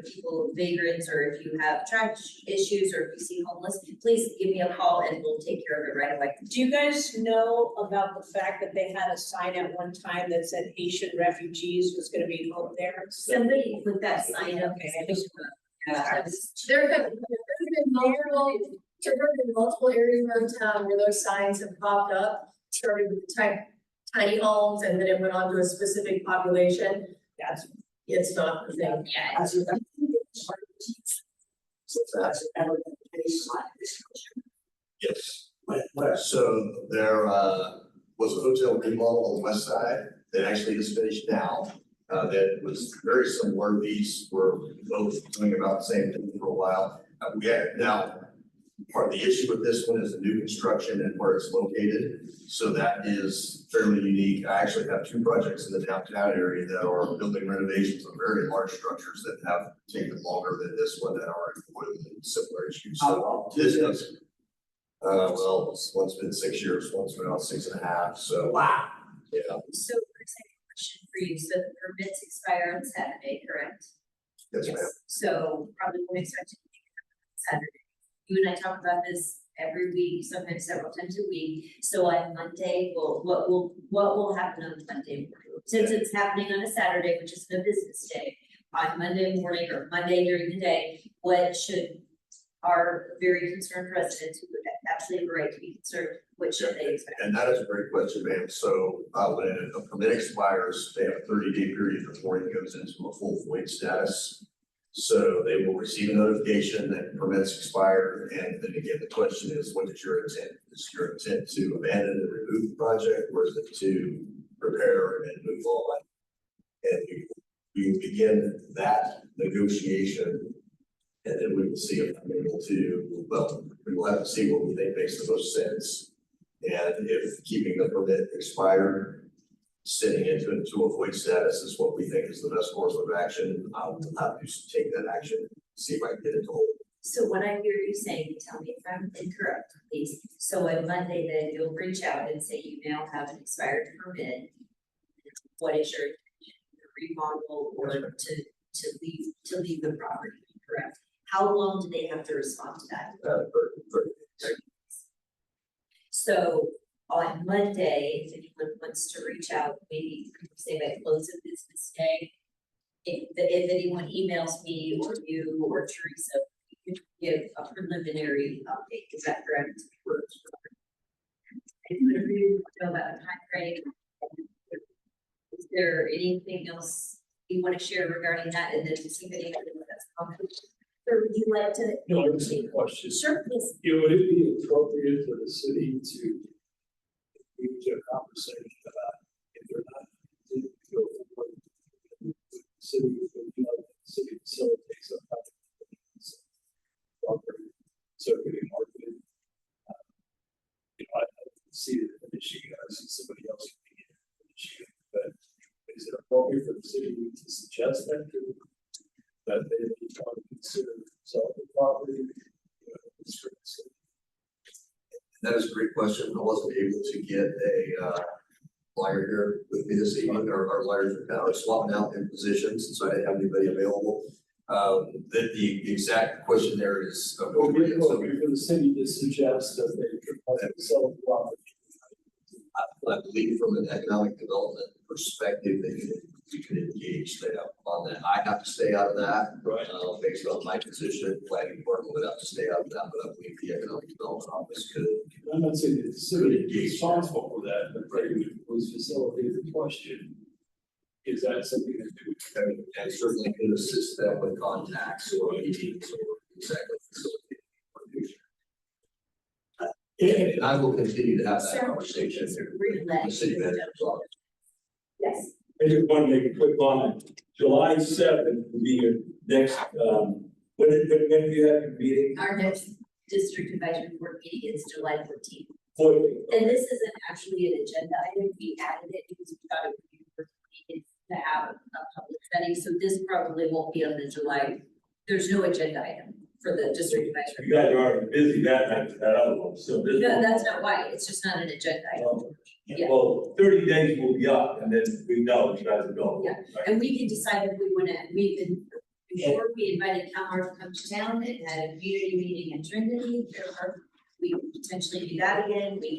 people, vagrants, or if you have trash issues, or if you see homeless, please give me a call and we'll take care of it right away. Do you guys know about the fact that they had a sign at one time that said Haitian refugees was gonna be home there? Somebody put that sign up. There have been multiple areas around town where those signs have popped up, started with tiny homes, and then it went on to a specific population. It's not the thing. Yeah. Yes. So there was a hotel remodel on the west side that actually is finished now. That was very similar. These were both doing about the same thing for a while. Now, part of the issue with this one is the new construction and where it's located. So that is fairly unique. I actually have two projects in the downtown area that are building renovations of very large structures that have taken longer than this one that are with similar issues. So this is, one's been 6 years, one's been about 6.5. So wow. Yeah. So, Chris, I have a question for you. So the permits expire on Saturday, correct? Yes, ma'am. So probably won't expect it on Saturday. You and I talk about this every week, sometimes several times a week. So on Monday, what will happen on Monday? Since it's happening on a Saturday, which is a business day, on Monday morning or Monday during the day, what should our very concerned residents who would absolutely have a right to be concerned, what should they expect? And that is a great question, ma'am. So when a permit expires, they have a 30-day period before it goes into a full void status. So they will receive a notification that permits expired, and then again, the question is, what is your intent? Is your intent to abandon and remove the project, or is it to repair and move on? And we will begin that negotiation, and then we will see if I'm able to, we will have to see what we think makes the most sense. And if keeping the permit expired, sitting into a void status is what we think is the best course of action, I will have to take that action, see if I can get it to hold. So what I hear you saying, tell me if I'm incorrect, please. So on Monday, then you'll reach out and say you now have an expired permit. What is your remodel or to leave the property, correct? How long do they have to respond to that? 30 days. So on Monday, if anyone wants to reach out, maybe say by close of business day, if anyone emails me or you or Teresa, you can give a preliminary update, is that correct? And whatever you know about the time frame. Is there anything else you want to share regarding that, and then to see if anything that's commented? Or would you like to? No, I just have a question. Sure, please. Would it be appropriate for the city to engage a conversation about if they're not to go for the city, city facilitates a property, so it could be marketed. I see it in Michigan, I see somebody else in Michigan, but is it appropriate for the city to suggest that they be trying to consider selling the property? That is a great question. I wasn't able to get a flyer here with me this evening. Our flyers are kind of swapping out in positions, so I didn't have anybody available. The exact question there is appropriate. So for the city to suggest that they could sell the property. I believe from an economic development perspective, you can engage them on that. I have to stay out of that. Right. Based on my position, planning department would have to stay out of that, but I believe the economic development office could. I'm not saying that the city is responsible for that, but they would please facilitate the question. Is that something that they would? And certainly could assist them with contacts or meetings or exactly facilitate. And I will continue to have that conversation with the city manager's office. Yes. I just want to make a quick comment. July 7th will be your next, when do you have your meeting? Our next district advisory board meeting is July 14th. 14th. And this isn't actually an agenda item, we added it because we thought it would be important to have a public setting, so this probably won't be on the July, there's no agenda item for the district advisory. You guys are already busy that night, that other one, so this. No, that's not why, it's just not an agenda item. Yeah. Well, 30 days will be up, and then we know you guys are going. Yeah. And we can decide if we wanna, before we invited Calmar to come to town and had a community meeting in Trinity, we can potentially do that again, we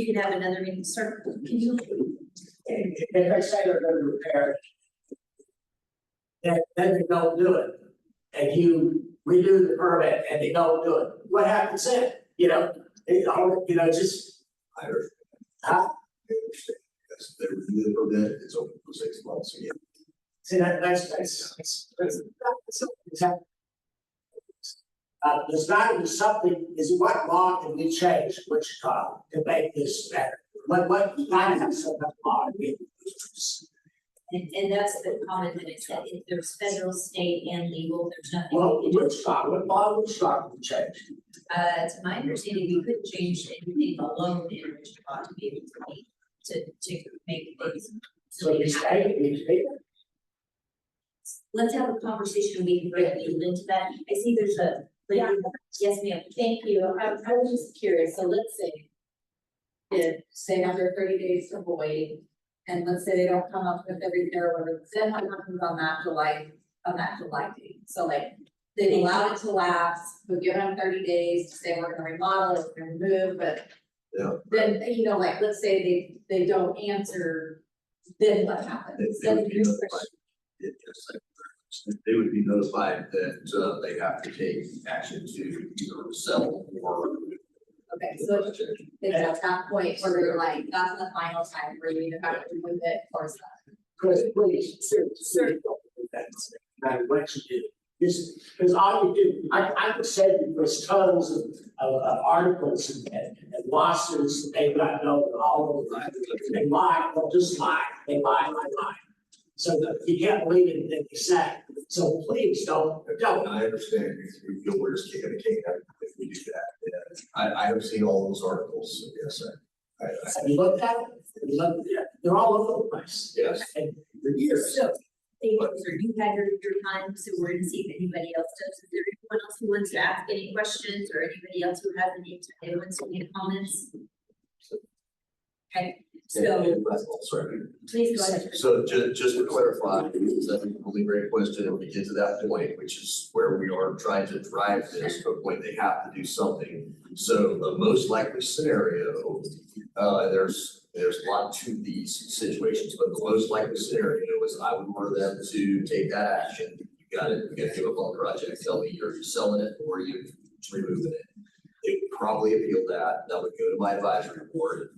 can have another meeting, sir, can you? If they say they're gonna repair it, then they don't do it, and you redo the permit and they don't do it, what happens then? Just. I understand. Huh? I understand. Yes, they review the permit, it's open for 6 months again. See, that's there's gotta be something, what law can we change, Wichita, to make this better? What, you gotta have some law. And that's the comment that I said, if there's federal, state, and legal, there's nothing. Well, we can do. Wichita, what law Wichita can change? To my understanding, we couldn't change anything alone in Wichita to be able to make things. So the state, Let's have a conversation, we can bring legal into that. I see there's a, yes, ma'am. Thank you. I was just curious. So let's say if, say after 30 days to void, and let's say they don't come up with the repair order, then what happens on that July date? So like, they allow it to lapse, we've given them 30 days to say we're gonna remodel it, we're gonna move, but Yeah. then, like, let's say they don't answer, then what happens? They would be notified. They would be notified that they have to take action to either sell or. Okay, so it's at that point where they're like, that's the final time where you either have to move it or sell. please, seriously, don't do that. No, what you do. Because all you do, I could say there's tons of articles and lawsuits that they got going all over. They lie, they'll just lie, they lie. So that you can't believe anything they say. So please don't. I understand if you feel we're just kicking a can if we do that. Yeah. I have seen all those articles, so yes, Have you looked at it? They're all over the place. Yes. And for years. So, thank you, sir. You've had your time, so we're gonna see if anybody else does. Is there anyone else who wants to ask any questions or anybody else who has any comments? Okay, so sorry. please go ahead. So just to clarify, because that's a really great question, and we get to that point, which is where we are trying to drive this to a point they have to do something. So the most likely scenario, there's There's a lot to these situations, but the most likely scenario is I would order them to take that action. You got it, you gotta give up on the project, tell me you're selling it or you're removing it. They would probably appeal that, that would go to my advisory board.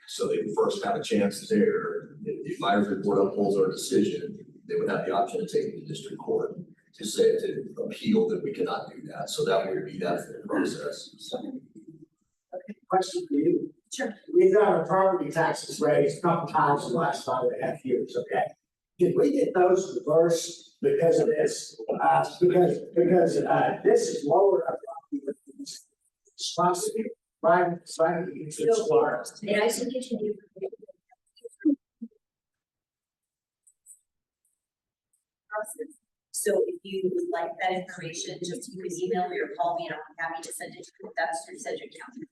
So they would first have a chance there. If the advisory board upholds our decision, they would have the option to take it to district court to say, to appeal that we cannot do that. So that would be that full process. Question for you. Sure. We've got our property taxes raised a couple times in the last 5.5 years, okay? Did we get those reversed because of this? Because this is lower our property responsibility, right? And I should get you. So if you would like that information, just you can email me or call me and I'm happy to send it to you. That's through Sedgwick County.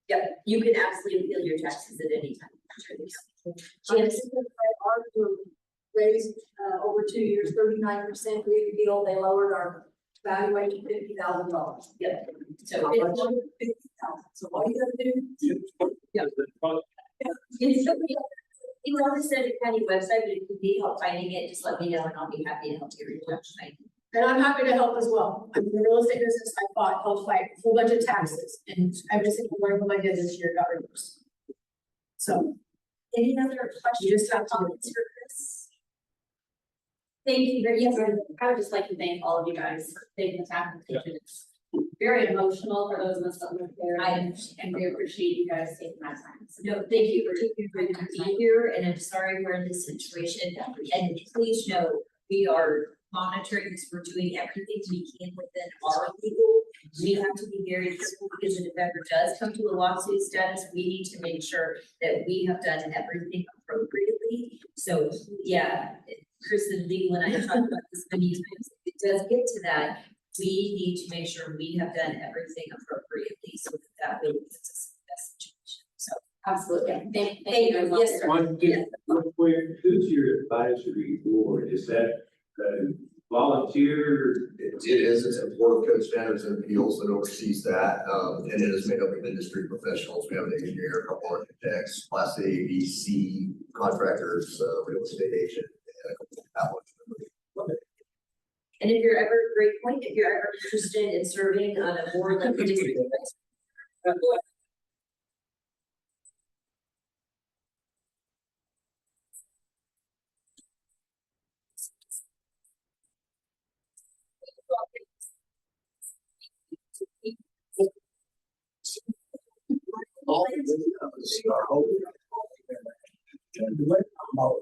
Yep, you can absolutely appeal your taxes at any time. Ours were raised over 2 years, 39%. We appealed, they lowered our valuation $50,000. Yep. So $50,000. So what are you gonna do? Yeah. It's on the Sedgwick County website, but if you need help finding it, just let me know and I'll be happy to help you reach out. And I'm happy to help as well. I'm in the real estate business. I fought, helped fight a whole bunch of taxes and every single one of them I did this year got reversed. So. Any other questions? You just have to- comments for Chris? Thank you very much. I would just like to thank all of you guys for taking the time to take it. Very emotional for those of us that live there. I And we appreciate you guys taking that time. So No, thank you for taking the time to be here, and I'm sorry we're in this situation. And please know, we are monitoring this, we're doing everything we can within our legal. We have to be very careful because if it ever does come to a lawsuit status, we need to make sure that we have done everything appropriately. So, yeah, Chris and legal and I have talked about this many times. If it does get to that, we need to make sure we have done everything appropriately so that will be a success situation. So. absolutely. Thank you. very much. Yes, sir. One, Yes. real quick, who's your advisory board? Is that volunteer? It is, it's a board of code standards and appeals that oversees that, and it is made up of industry professionals. We have an engineer, a couple architects, class A, B, C, contractors, real estate agent, and a couple of applicants. And if you're ever, great point, if you're ever interested in serving on a board like the district.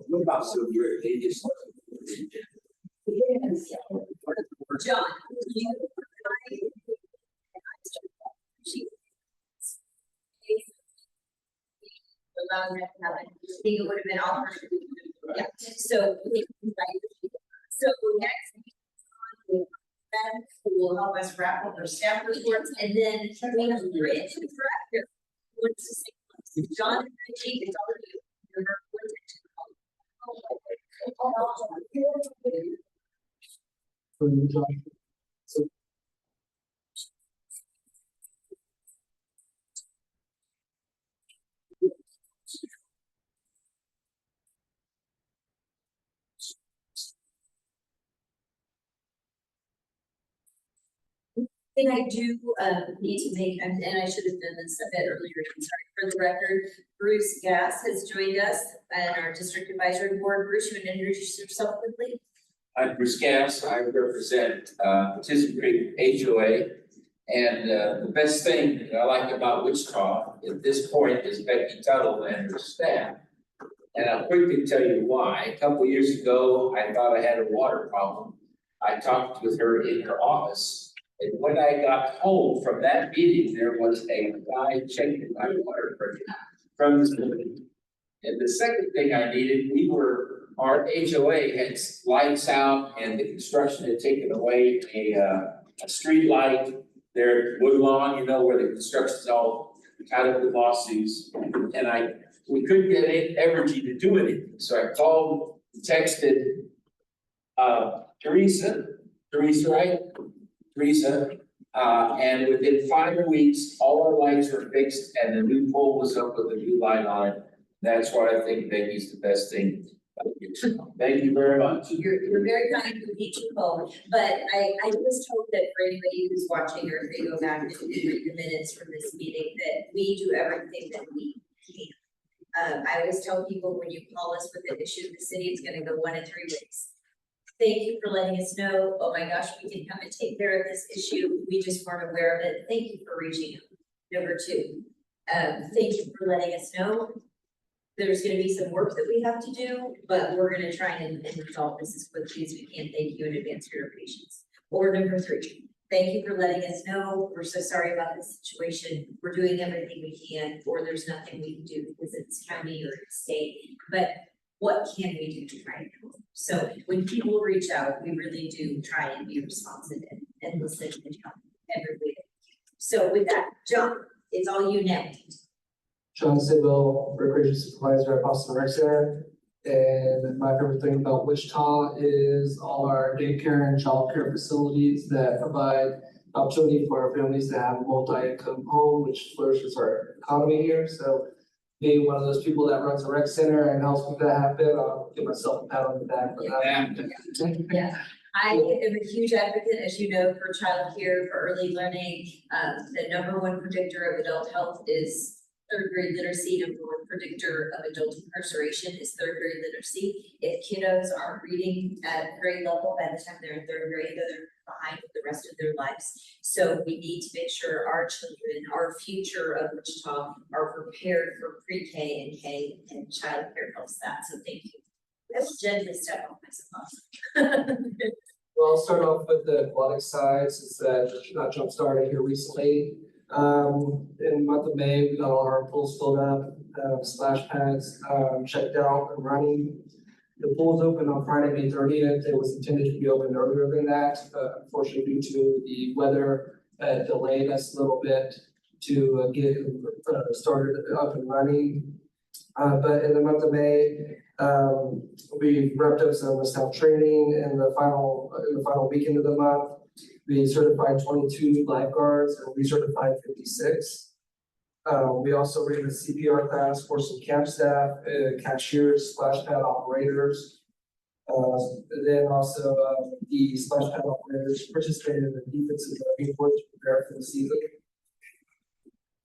What about severe? They just. John, you. I think it would have been offered. Yeah, so. So next. Then will help us wrap up our staff reports and then we have three director. What's the same? John, it's all of you. Thing I do need to make, and I should have done this a bit earlier, I'm sorry, for the record, Bruce Gass has joined us and our district advisory board. Bruce, you want to introduce yourself quickly? I'm Bruce Gass. I represent Participant HOA. And the best thing that I like about Wichita at this point is Becky Tuttle and her staff. And I'll quickly tell you why. A couple years ago, I thought I had a water problem. I talked with her in her office. And when I got home from that meeting, there was a guy checking my water pressure from this building. And the second thing I needed, our HOA had lights out and the construction had taken away a street light there at Woodlawn, you know, where the construction's all tied up with lawsuits. And we couldn't get Evergy to do anything. So I called, texted Teresa, right? Teresa, and within 5 weeks, all our lights were fixed and the new pole was up with a new light on it. That's why I think Peggy's the best thing. Thank you very much. You're very kind to meet you both, but I just hope that for anybody who's watching or if they go back and read the minutes from this meeting, that we do everything that we can. I always tell people when you call us with an issue in the city, it's gonna go 1 of 3 ways. Thank you for letting us know, oh my gosh, we can come and take care of this issue, we just weren't aware of it, thank you for reaching out. Number 2, thank you for letting us know there's gonna be some work that we have to do, but we're gonna try and resolve this as quickly as we can. Thank you in advance for your patience. Or number 3, thank you for letting us know, we're so sorry about this situation. We're doing everything we can, or there's nothing we can do because it's county or state, but what can we do to try and help? So when people reach out, we really do try and be responsive and listen and help everybody. So with that, John, it's all you now. John Sidwell, Recreation Supervisor at Boston Rec Center. And my favorite thing about Wichita is all our daycare and childcare facilities that provide opportunity for our families to have a multi-income home, which flourishes our economy here. So being one of those people that runs a rec center and helps make that happen, I'll give myself a pat on the back for that. Yeah. I am a huge advocate, as you know, for childcare, for early learning. The #1 predictor of adult health is 3rd grade literacy. #1 predictor of adult incarceration is 3rd grade literacy. If kiddos aren't reading at grade level by the time they're in 3rd grade, they're behind for the rest of their lives. So we need to make sure our children, our future of Wichita, are prepared for pre-K and K, and childcare helps that. So thank you. Let's gently step on myself. Well, I'll start off with the aquatic side, since that jump started here recently. In the month of May, we got all our pools filled up, splash pads, checked out and running. The pool's open on Friday, May 30th. It was intended to be open earlier than that. Unfortunately, due to the weather, delayed us a little bit to get started up and running. But in the month of May, we wrapped up some staff training in the final weekend of the month. We certified 22 lifeguards and we certified 56. We also ran a CPR class for some camp staff, cashiers, splash pad operators. Then also the splash pad operators participated in the defensive learning course to prepare for the season.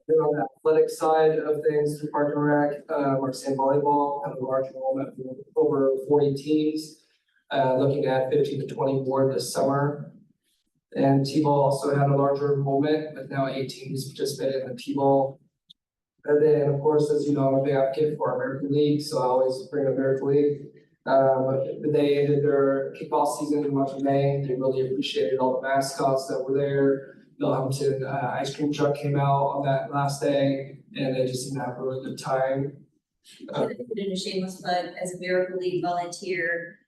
Then on the athletic side of things, through Park and Rec, our sand volleyball had a large enrollment of over 40 teams, looking at 15 to 20 more this summer. And T-ball also had a larger enrollment, with now 8 teams participating in the T-ball. And then, of course, as you know, I'm a big advocate for American League, so I always bring American League. They ended their kickball season in the month of May. They really appreciated all the mascots that were there. Bill Hamilton ice cream truck came out on that last day, and they just seemed to have a really good time. Put in a shameless plug as a Miracle League volunteer.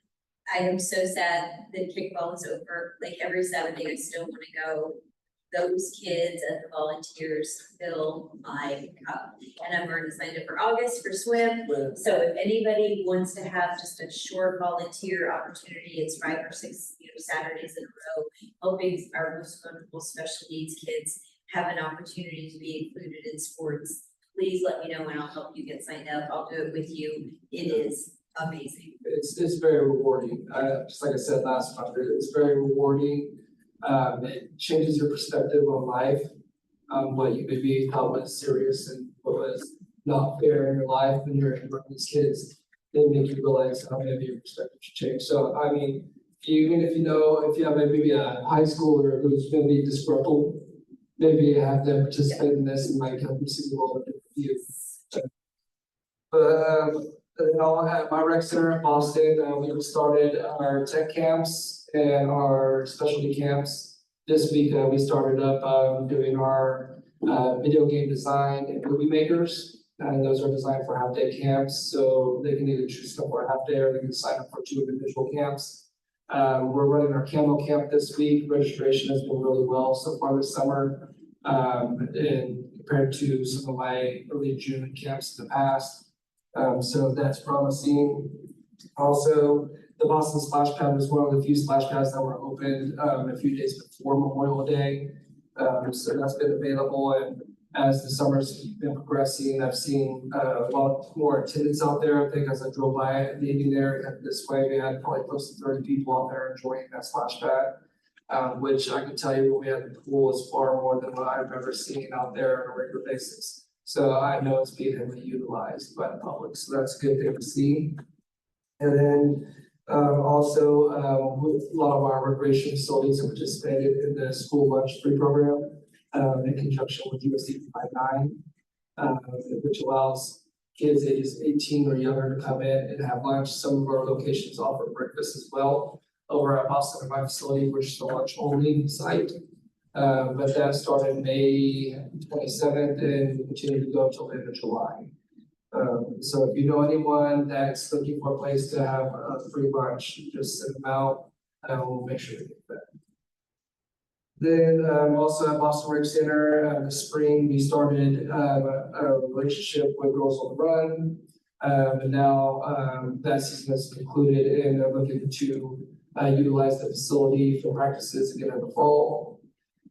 I am so sad that kickball is over. Like every Saturday, I still want to go. Those kids and the volunteers fill my cup. And I'm already signed up for August for swim. So if anybody wants to have just a short volunteer opportunity, it's 5 or 6 Saturdays in a row, helping our most vulnerable special needs kids have an opportunity to be included in sports. Please let me know and I'll help you get signed up. I'll do it with you. It is amazing. It's very rewarding. Just like I said last month, it's very rewarding. It changes your perspective on life, what you maybe thought was serious and what was not fair in your life when you're around these kids. They make you realize how maybe your perspective should change. So, I mean, even if you have maybe a high schooler who's maybe disgruntled, maybe have them participate in this and might help you see the world in a different view. Then I'll have my rec center in Boston. We started our tech camps and our specialty camps. This week we started up doing our video game design and movie makers. And those are designed for half-day camps, so they can either choose to come for a half day or they can sign up for 2 individual camps. We're running our camo camp this week. Registration has been really well so far this summer, and compared to some of my early June camps in the past. So that's promising. Also, the Boston Splash Pad was one of the few splash pads that were opened a few days before Memorial Day. So that's been available, and as the summer's been progressing. I've seen a lot more attendance out there. I think as I drove by it, maybe there and this way, we had probably close to 30 people out there enjoying that splash pad, which I can tell you when we had the pool is far more than what I've ever seen out there on a regular basis. So I know it's being heavily utilized by the public, so that's a good thing to see. And then also, a lot of our recreation facilities have participated in the school lunch free program in conjunction with USD 59, which allows kids ages 18 or younger to come in and have lunch. Some of our locations offer breakfast as well. Over at Boston, in my facility, which is a lunch only site. But that started May 27th and will continue to go until the end of July. So if you know anyone that's looking for a place to have a free lunch, just send them out and we'll make sure they get that. Then also at Boston Rec Center, this spring, we started a relationship with Girls on the Run. And now that season has concluded and they're looking to utilize the facility for practices again in the fall.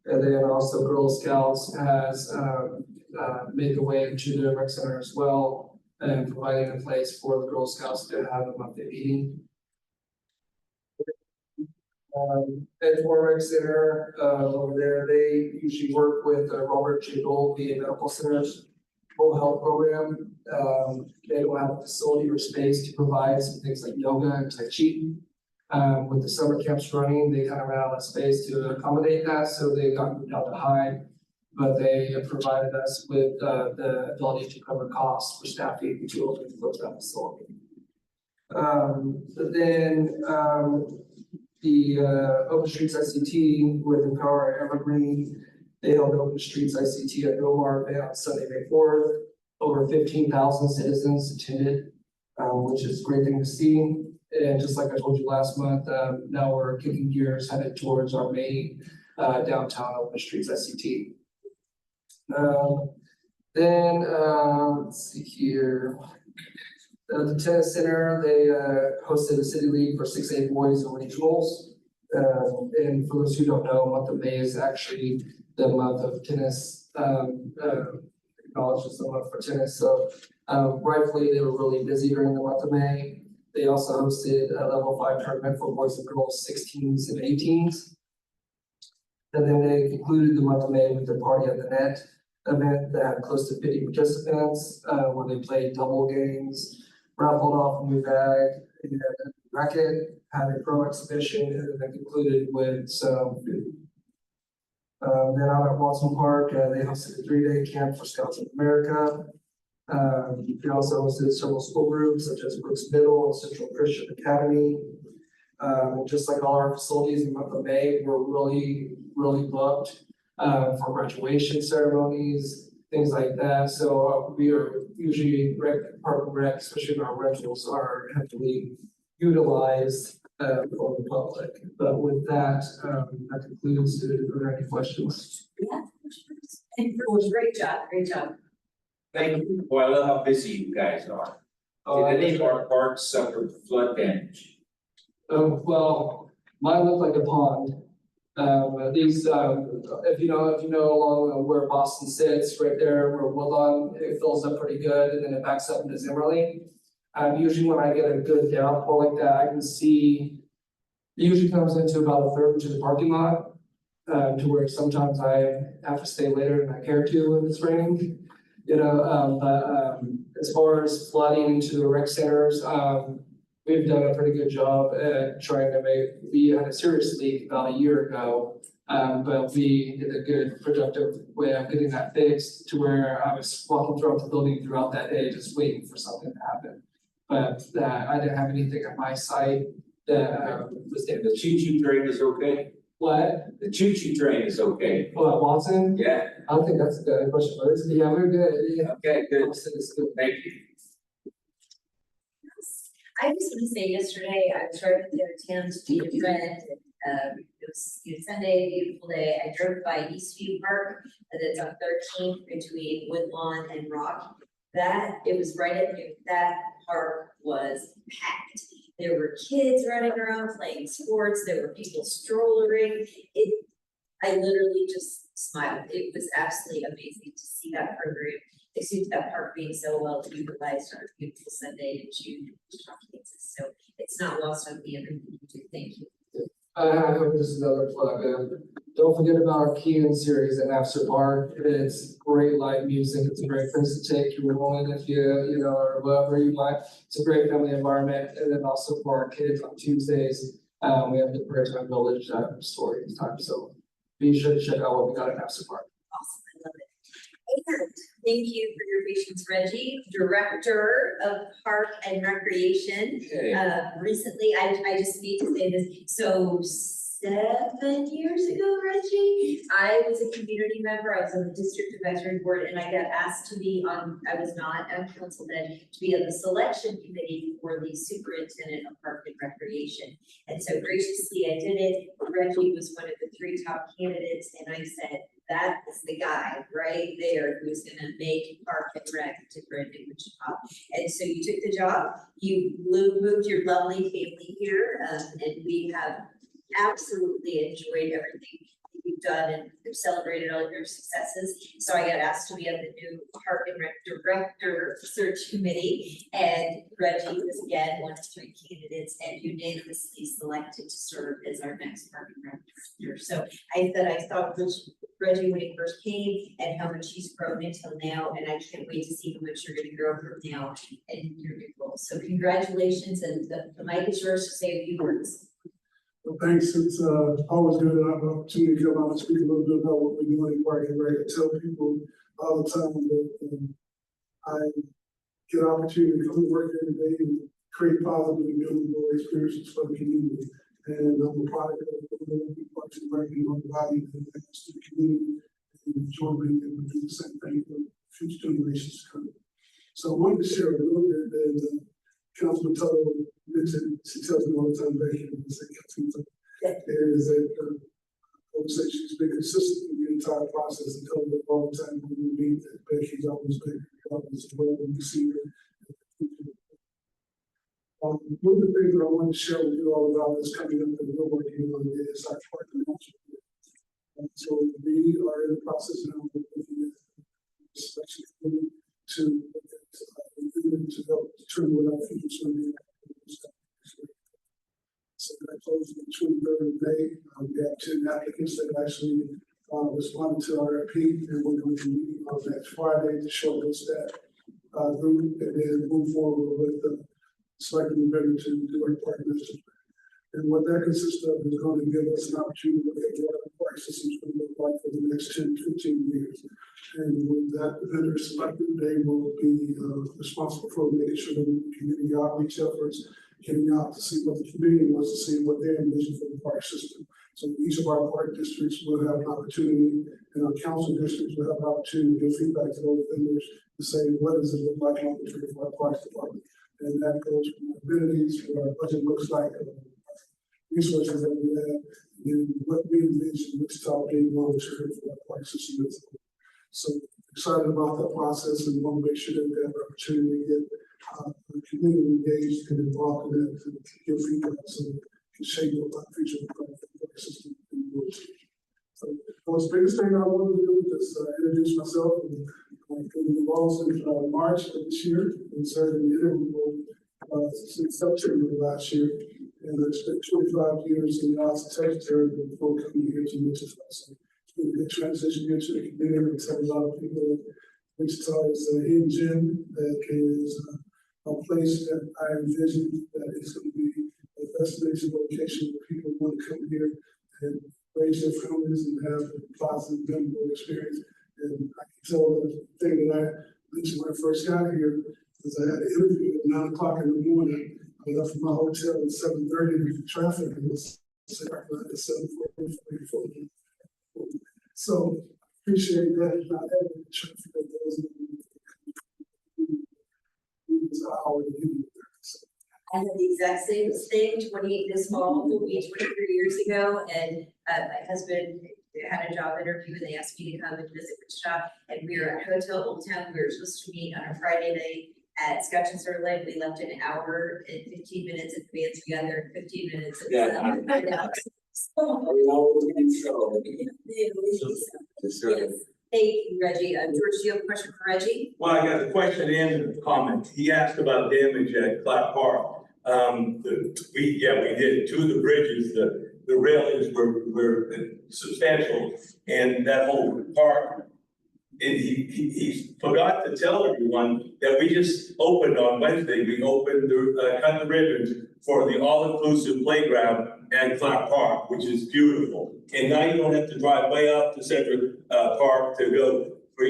And then also Girl Scouts has made the way into the rec center as well, and providing a place for the Girl Scouts to have a monthly meeting. At Rec Center over there, they usually work with Robert J. Gold, the Medical Center's whole health program. They don't have a facility or space to provide some things like yoga and Tai Chi. With the summer camps running, they kind of ran out of space to accommodate that, so they got moved out to High. But they provided us with the ability to cover costs for staffing to open and close that facility. But then the Open Streets ICT with Empower Evergreen, they held Open Streets ICT at Nomar on Sunday, May 4th. Over 15,000 citizens attended, which is a great thing to see. And just like I told you last month, now we're kicking gears headed towards our main downtown Open Streets ICT. Let's see here. The tennis center, they hosted a city league for 6A boys and regionals. And for those who don't know, month of May is actually the month of tennis, acknowledges the month for tennis. So rightfully, they were really busy during the month of May. They also hosted a level 5 tournament for boys and girls, 16s and 18s. And then they concluded the month of May with the Party at the Net event that had close to 50 participants, where they played double games, raffled off a new bag, and a racket, had a pro exhibition, and then concluded with some food. Then out at Watson Park, they hosted a 3-day camp for Scouts of America. They also hosted several school groups such as Brooks Middle and Central Christian Academy. Just like all our facilities in the month of May, we're really booked for graduation ceremonies, things like that. So we are usually Park and Rec, especially in our rentals, are heavily utilized for the public. But with that, that concludes. Are there any questions? Yeah, it was great job, great job. Thank you. Boy, I love how busy you guys are. Did any of our parks suffer flood damage? Well, mine looked like a pond. These, if you know along where Boston sits, right there where Woodlawn, it fills up pretty good, and then it backs up into Zimmerly. Usually when I get a good downpour like that, I can see, it usually comes into about a third into the parking lot, to where sometimes I have to stay later than I care to when it's raining. But as far as flooding into the rec centers, we've done a pretty good job at trying to we had a serious leak about a year ago, but we did a good productive way of getting that fixed to where I was walking throughout the building throughout that day, just waiting for something to happen. But I didn't have anything on my site that was damaged. The choo-choo train is okay? What? The choo-choo train is okay? Oh, at Watson? Yeah. I don't think that's a good question, but yeah, we're good. Yeah. Okay, good. It's good. Thank you. I just want to say yesterday, I was driving there to town to meet a friend. It was Sunday, beautiful day. I drove by Eastview Park, that's on 13th between Woodlawn and Rock. It was right at noon. That park was packed. There were kids running around playing sports. There were people strollering. I literally just smiled. It was absolutely amazing to see that program, to see that park being so well utilized on a beautiful Sunday in June, Wichita, Kansas. So it's not lost on me everything you do. Thank you. I hope this is another plug. Don't forget about our Keen series at After Park. It's great live music. It's a great place to take your rolling if you know, or whatever you like. It's a great family environment. And then also for our kids on Tuesdays, we have the Prayer Time Village story time. So be sure to check out what we got at After Park. Awesome, I love it. And thank you for your patience, Reggie, Director of Park and Recreation. Okay. Recently, I just need to say this, so 7 years ago, Reggie, I was a community member, I was on the District Advisory Board, and I got asked to be on, I was not on council then, to be on the selection committee for the Superintendent of Park and Recreation. And so graciously, I did it. Reggie was one of the 3 top candidates, and I said, that is the guy right there who's gonna make Park and Rec different in Wichita. And so you took the job, you moved your lovely family here, and we have absolutely enjoyed everything you've done and celebrated all of your successes. So I got asked to be on the new Park and Rec Director Search Committee, and Reggie was again one of 3 candidates and unanimously selected to serve as our next Park and Rec Director. So I thought Reggie when he first came and how much he's grown until now, and I can't wait to see how much you're gonna grow from now in your new role. So congratulations, and the mic is yours to say a few words. Well, thanks. It's always good to have an opportunity to come out and speak a little bit about what we're doing in Park and Rec. I tell people all the time that I get an opportunity to come to work every day and create positive and memorable experiences for the community. And I'm a product of Parks and Rec and the value that it has to the community, and enjoy being able to do the same thing for future generations to come. So I wanted to share a little bit that Councilman Tuttle mentioned. She tells me all the time back here, is that I would say she's been consistent in the entire process and telling me all the time when we meet that Becky's always been as well when you see her. One of the things that I want to share with you all about is coming up that we're working on is our Park and Rec. So we are in the process now of looking at selection to help determine what our future is going to be. So that closed on the 23rd of May. We have 10 applicants that actually responded to our RFP, and we're going to be meeting on next Friday to shortlist that group and then move forward with selecting the vendor to do our partners. And what that consists of is going to give us an opportunity to look at what our park system is going to look like for the next 10, 15 years. And with that vendor selected, they will be responsible for making sure that we community outreach efforts, getting out to see what the community wants to see, what they envision for the park system. So each of our park districts will have an opportunity, and our council districts will have an opportunity to give feedback to those vendors to say, what does it look like long term for our parks department? And that goes from amenities, what our budget looks like, resources that we have, and what we envision Wichita being long term for our park system. So excited about that process, and want to make sure that we have an opportunity to get the community engaged and involved in that, to give feedback so we can shape up our future of the park system. So the biggest thing I wanted to do is introduce myself. And I've been involved since March of this year and served in the interim role since September of last year. And I spent 25 years in the Austin, Texas area before coming here to Wichita. So it's been a good transition here to the community. It's had a lot of people. Wichita is a hidden gem that is a place that I envision that is going to be a destination location where people want to come here and raise their families and have a positive, memorable experience. And I can tell the thing that I mentioned when I first got here is I had an interview at 9 o'clock in the morning. I left from my hotel at 7:30 with the traffic, and it was at 7:40. So appreciate that. Not having the traffic that goes in an hour to get there. I had the exact same thing this fall will be 23 years ago, and my husband had a job interview and they asked me to come and visit Wichita, and we were at Hotel Old Town. We were supposed to meet on a Friday night at Scotch and Sirloin. We left an hour and 15 minutes in advance. We got there in 15 minutes. Yes. Hey, Reggie, George, do you have a question for Reggie? Well, I got a question and a comment. He asked about damage at Clark Park. We did two of the bridges, the railings were substantial, and that whole park. And he forgot to tell everyone that we just opened on Wednesday, we opened cut the ribbons for the all-inclusive playground at Clark Park, which is beautiful. And now you don't have to drive way up to Central Park to go for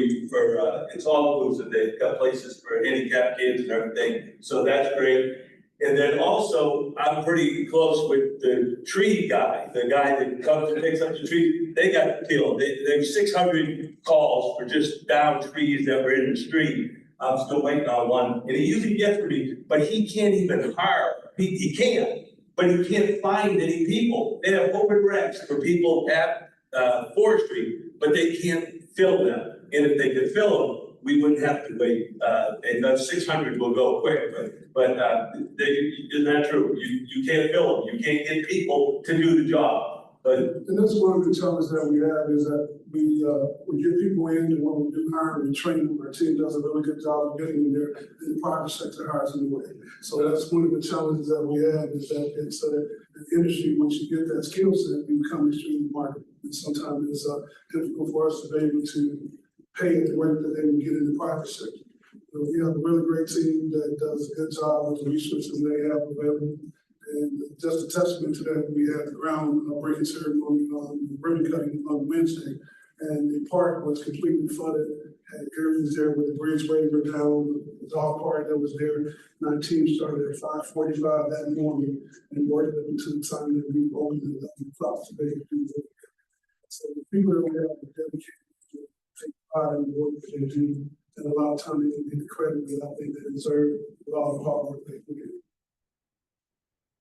it's all inclusive. They've got places for handicapped kids and everything, so that's great. And then also, I'm pretty close with the tree guy, the guy that comes and picks up the tree. They got killed. There's 600 calls for just downed trees that were in the street. I'm still waiting on one, and he usually gets for me, but he can't even hire. He can, but he can't find any people. They have open recs for people at forestry, but they can't fill them. And if they could fill them, we wouldn't have to wait. And those 600 will go quick, but isn't that true? You can't fill them. You can't get people to do the job. But and that's one of the challenges that we have is that we get people in, and when we do hire and train them, our team does a really good job of getting them there. And the private sector hires anyway. So that's one of the challenges that we have is that it's an industry, once you get that skill set, you become extremely market. And sometimes it's difficult for us to be able to pay at the rate that they would get in the private sector. We have a really great team that does a good job with the resources they have available. And just a testament to that, we had the ground breaking ceremony on ribbon cutting on Wednesday. And the park was completely flooded, had areas there where the bridge were down, the dog park that was there. And our team started at 5:45 that morning and worked up until the time that we opened the clock to be able to do it. So the people that we have are dedicated to take pride in the work that they do, and a lot of time they can get the credit that I think they deserve with all the hard work they put in.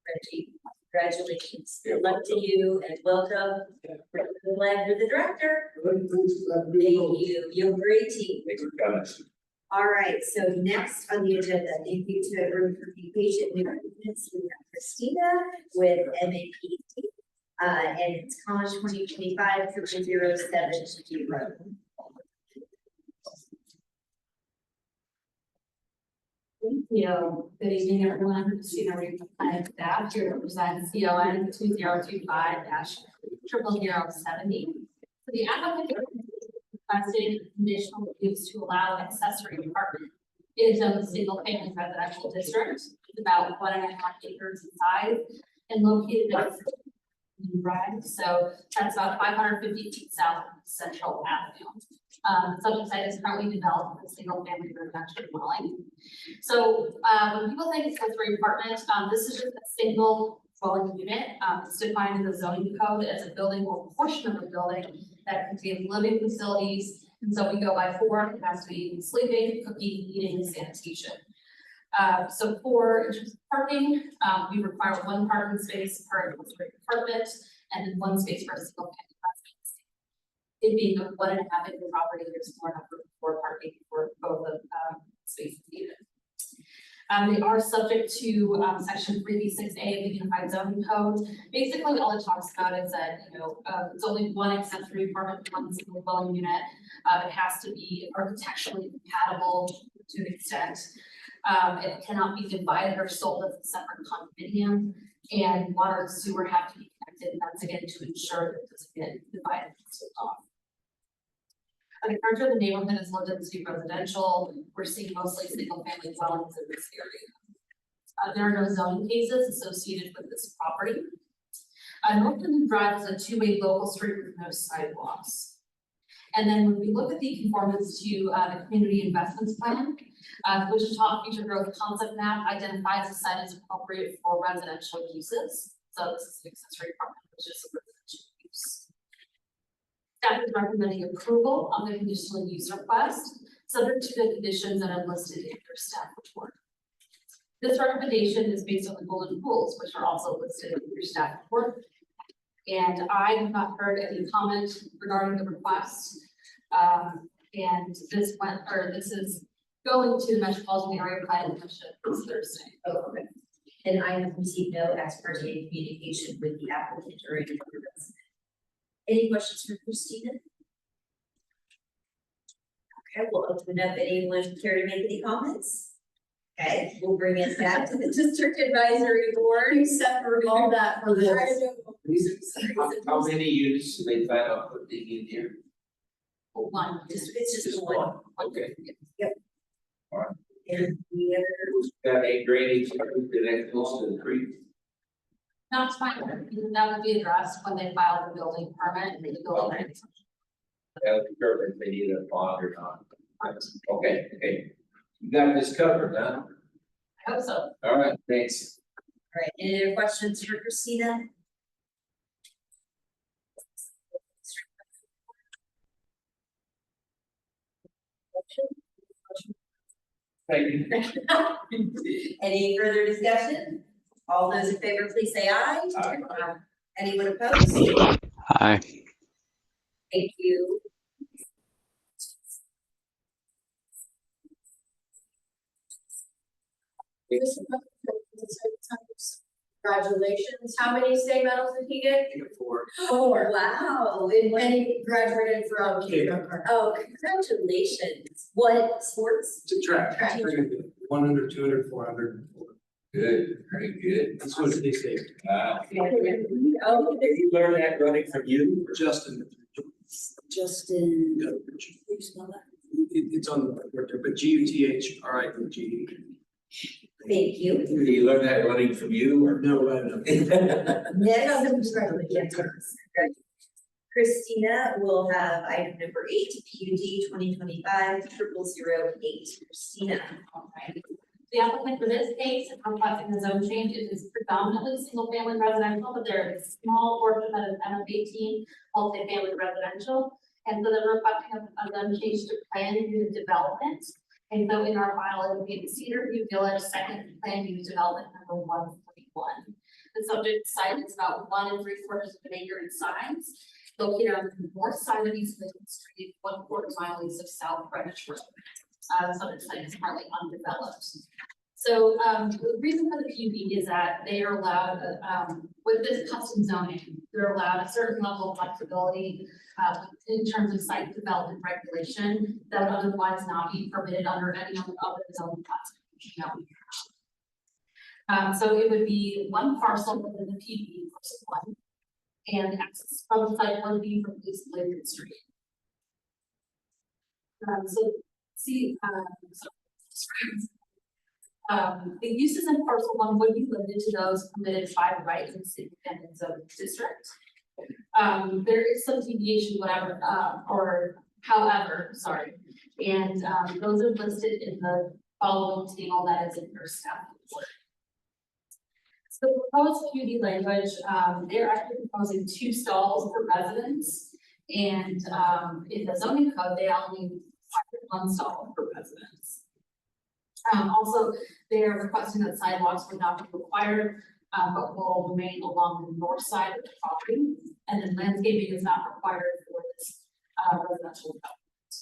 Reggie, congratulations. Good luck to you and welcome. We're glad you're the director. Thank you. You have a great team. thanks for coming. All right, so next on the agenda, thank you to everyone for being patient. We have Christina with MAPD. And it's college 2025-0070. Thank you. Good evening, everyone. Christina Reed, Planning Staff here to represent CON 2025-0070. So the applicant requested conditional use to allow an accessory apartment. It is a single family residential district. It's about 1.5 acres in size and located at Drive. So that's about 550 feet south of Central Avenue. The subject site is currently developed as a single family residential dwelling. So when people think accessory apartment, this is just a single dwelling unit. It's defined in the zoning code as a building or portion of a building that contains living facilities. And so we go by 4, it has to be sleeping, cooking, eating, and sanitation. So for parking, we require 1 parking space per accessory apartment and then 1 space for a single family residence. It being a 1.5 acre property, there's more enough room for parking for both of spaces needed. They are subject to section 3B6A of the Unified Zoning Code. Basically, all it talks about is that it's only 1 accessory apartment, 1 single dwelling unit. It has to be architecturally compatible to an extent. It cannot be divided or sold as a separate condominium, and water and sewer have to be connected. That's again to ensure that it doesn't get divided and sold off. The character of the neighborhood is low density residential. We're seeing mostly single family dwellings in this area. There are no zoning cases associated with this property. North Linden Drive is a 2-way local street with no sidewalks. And then when we look at the conformance to the community investments plan, the Wichita Future Growth Concept Map identifies the site as appropriate for residential uses. So this is an accessory apartment, which is a residential use. Staff is recommending approval of the conditional use request, subject to the conditions that are listed in your staff report. This recommendation is based on the golden rules, which are also listed in your staff report. And I have not heard any comment regarding the request. And this is going to the Metropolitan Area Planning Commission this Thursday. Oh, okay. And I have received no ex parte communication with the applicant or any other resident. Any questions for Christina? Okay, we'll open up. Anyone care to make any comments? Okay, we'll bring us back to the district advisory board. Except for all that for this. How many units do they plan on putting in here? One. It's just one. Okay. Yep. All right. And the other, Got a drainage that close to the creek. Not to my, that would be addressed when they file the building permit and the building. Okay. That'll determine if they need a bond or not. Okay, okay. You got this covered, huh? I hope so. All right, thanks. all right, any other questions for Christina? Thank you. Any further discussion? All those in favor, please say aye. Aye. Anyone opposed? Hi. Thank you. Congratulations. How many state medals did he get? Four. Oh, wow. And he graduated from kindergarten. Oh, congratulations. What sports? To track. Track. 100, 200, 400. Good, very good. Let's go to the state. Oh, Did you learn that running from you? Justin. Justin. It's on the report there, but GUTHRIG. Thank you. Did you learn that running from you or? No, I don't. Next. Christina will have item number 8, PUD 2025-0008. Christina. Alright. The applicant for this case is requesting the zone change. It is predominantly single family residential, but there is a small portion that is MF18 multi-family residential. And so they're requesting a zone change to plan unit development. And so in our file, it would be the Cedar View Village second plan unit development number 141. The subject site is about 1 3/4 of an acre in size, located on the north side of East Michigan Street, 1/4 mile east of South Greenwich Road. The subject site is currently undeveloped. So the reason for the PUD is that they are allowed, with this custom zoning, they're allowed a certain level of flexibility in terms of site development regulation that would otherwise not be permitted under any other zoning classification that we have. So it would be one parcel within the PUD versus one, and access from the site would be from East Lincoln Street. So see, the uses in parcel 1 would be limited to those permitted by right in the independent zone district. There is some deviation, whatever, or however, sorry, and those are listed in the following table that is in your staff report. So the proposed PUD language, they're actually proposing 2 stalls per residence, and in the zoning code, they only require 1 stall per residence. Also, they are requesting that sidewalks would not be required, but will remain along the north side of the property, and then landscaping is not required for this residential development.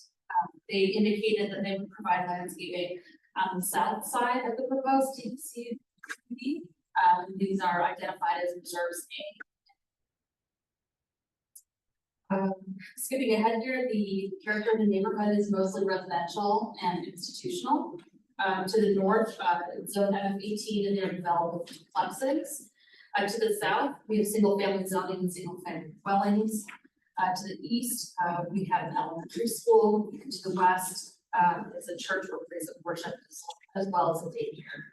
They indicated that they would provide landscaping on the south side of the proposed TC. These are identified as reserves A. Skipping ahead here, the character of the neighborhood is mostly residential and institutional. To the north, zone MF18 and their development complexes. To the south, we have single family zoning and single family dwellings. To the east, we have an elementary school. To the west, is a church or place of worship, as well as a daycare.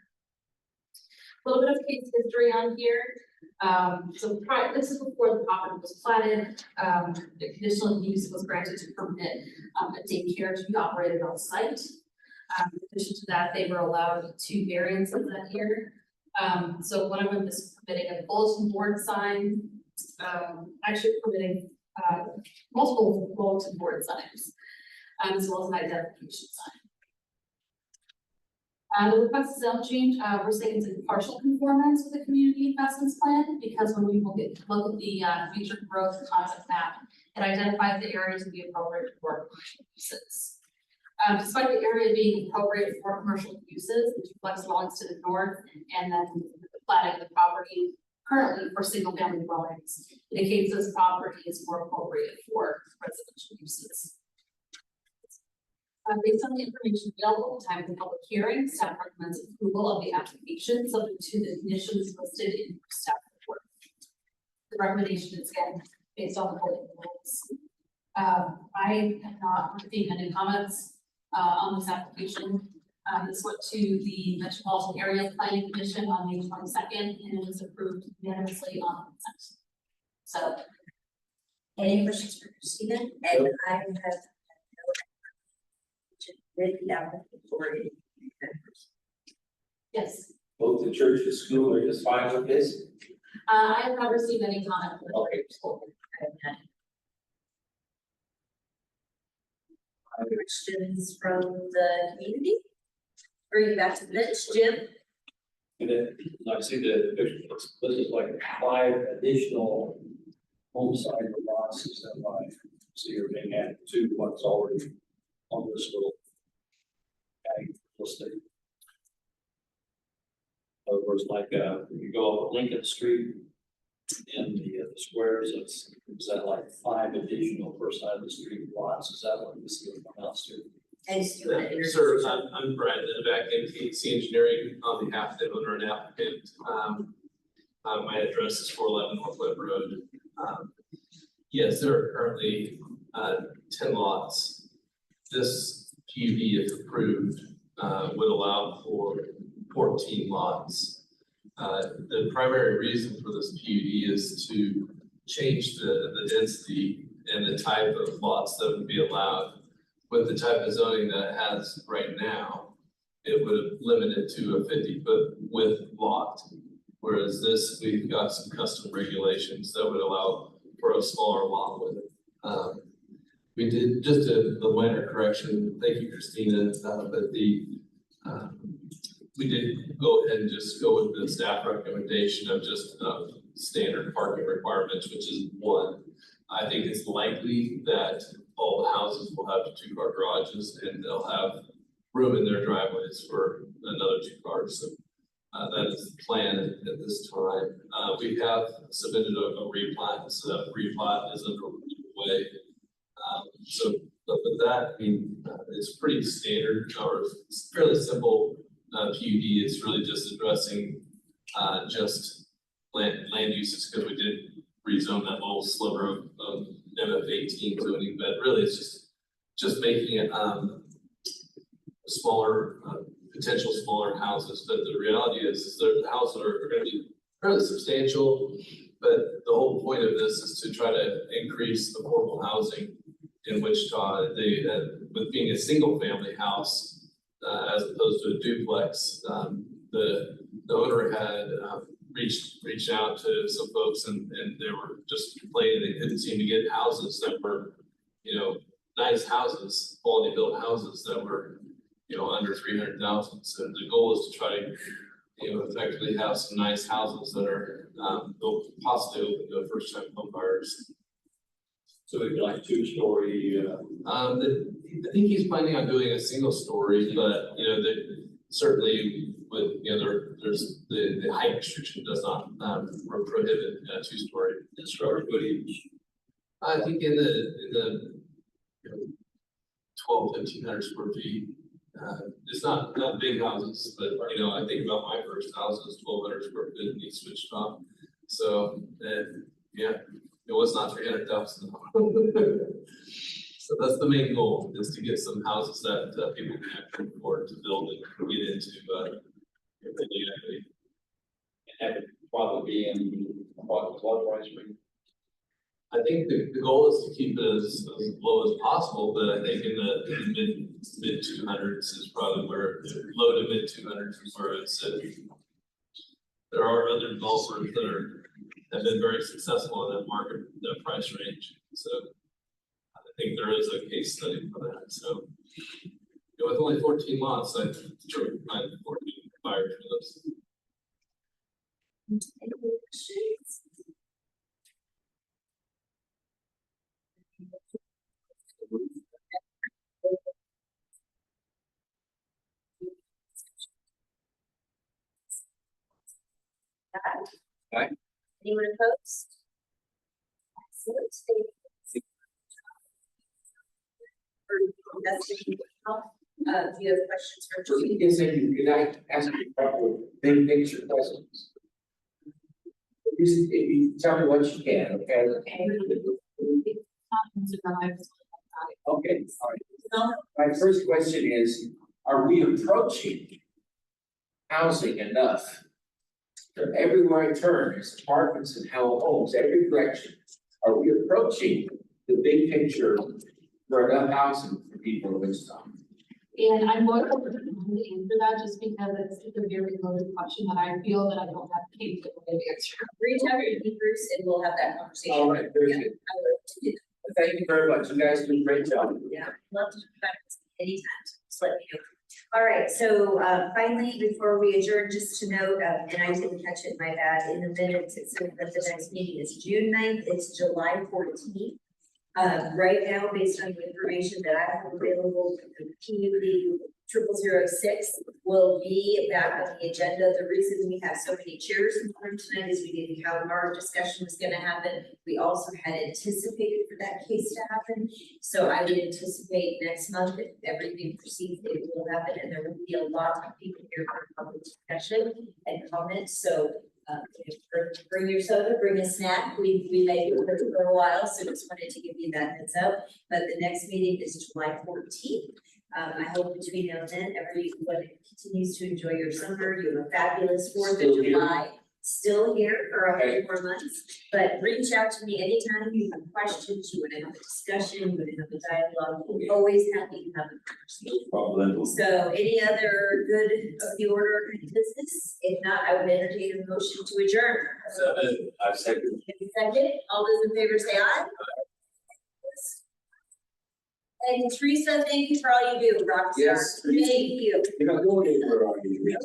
A little bit of case history on here. So this is before the property was platted. The conditional use was granted to permit a daycare to be operated on site. In addition to that, they were allowed 2 variances that year. So one of them is permitting a bulletin board sign, actually permitting multiple bulletin board signs, as well as an identification sign. The requested zone change, we're saying it's in partial conformance with the community investments plan, because when we look at the future growth concept map, it identifies the areas to be appropriate for commercial uses. Despite the area being appropriate for commercial uses, the duplex dwellings to the north and then the platting the property currently for single family dwellings. Indicates this property is more appropriate for residential uses. Based on the information available at the time of the public hearing, staff recommends approval of the application subject to the conditions listed in your staff report. The recommendation is again based on the building rules. I have not received any comments on this application. This went to the Metropolitan Area Planning Commission on May 22nd, and it was approved unanimously on consent. So, Any questions for Christina? And I have read the application for it. yes, Both the church and school are just fine with this? I have not received any comment. Okay. Questions from the community? Bring it back to the bench, Jim. And then, I see the picture, this is like 5 additional home site lots, is that right? So you're being added to what's already on this little ag estate. In other words, like, you go up Lincoln Street in the squares, is that like 5 additional per side of the street lots? Is that what this is amounts to? Sir, I'm Brad Denbeck, MTC Engineering, on behalf of the owner and applicant. My address is 411 North Webb Road. Yes, there are currently 10 lots. This PUD, if approved, would allow for 14 lots. The primary reason for this PUD is to change the density and the type of lots that would be allowed. With the type of zoning that it has right now, it would have limited to a 50-foot width lot. Whereas this, we've got some custom regulations that would allow for a smaller lot with it. We did just the minor correction. Thank you, Christina. But we did go ahead and just go with the staff recommendation of just standard parking requirements, which is 1. I think it's likely that all the houses will have 2-car garages and they'll have room in their driveways for another 2 cars. So that is the plan at this time. We have submitted a replat, so that replat is underway. So but with that, I mean, it's pretty standard or it's fairly simple PUD. It's really just addressing just land uses because we did rezone that little sliver of MF18 zoning, but really it's just making it smaller, potential smaller houses. But the reality is that the houses are going to be fairly substantial. But the whole point of this is to try to increase affordable housing in Wichita. With being a single family house as opposed to a duplex, the owner had reached out to some folks and they were just complaining they couldn't seem to get houses that were, nice houses, quality built houses that were, under 300,000. So the goal is to try to, effectively have some nice houses that are possibly open to first time home buyers. So it'd be like 2-story. I think he's planning on doing a single story, but certainly with there's the height restriction does not prohibit a 2-story. Square footage. I think in the 1,200-1,500 square feet. It's not big houses, but I think about my first house was 1,200 square feet in East Wichita. So yeah, it was not 300,000. So that's the main goal, is to get some houses that people can actually afford to build and get into. And that would probably be in what price range? I think the goal is to keep it as low as possible, but I think in the mid 200s is probably where low to mid 200s is where it's at. There are other developers that have been very successful in that market, that price range. So I think there is a case study for that. So with only 14 lots, I sure find 14 buyers for those. Any questions? Aye. Anyone opposed? Excellent. Thank you. Do you have questions for Julie? Yes, I do. Could I ask you a couple of big picture questions? If you tell me what you can, okay? Okay, all right. My first question is, are we approaching housing enough? From everywhere I turn, there's apartments and homes, every direction. Are we approaching the big picture for enough housing for people in Wichita? And I'm going to answer that just because it's a very loaded question that I feel that I don't have the capability of answering. Reach out to me, Bruce, and we'll have that conversation. All right, very Yeah, good. I will. Thank you very much. You guys do a great job. Yeah, love to come back anytime. Just let me know. All right, so finally, before we adjourn, just to note, and I didn't catch it, my bad, in the minutes, it said that the next meeting is June 9th, it's July 14th. Right now, based on the information that I have available, the PUD 0006 will be back on the agenda. The reason we have so many chairs in the room tonight is we didn't know how our discussion was going to happen. We also had anticipated for that case to happen. So I would anticipate next month, if everything proceeds, it will happen, and there will be a lot of people here for public discussion and comments. So bring your soda, bring a snack. We may do it for a while, so just wanted to give you that heads up. But the next meeting is July 14th. I hope between now and then, everyone continues to enjoy your summer. You have a fabulous 4th of July. Still here for a few more months, but reach out to me anytime you have questions, you want to have a discussion, you want to have a dialogue. We're always happy to have a conversation. So any other good of the order of business? If not, I would entertain a motion to adjourn. I second. Second, all those in favor say aye. And Teresa, thank you for all you do, rock star. Yes. Thank you. You're not going anywhere, are you?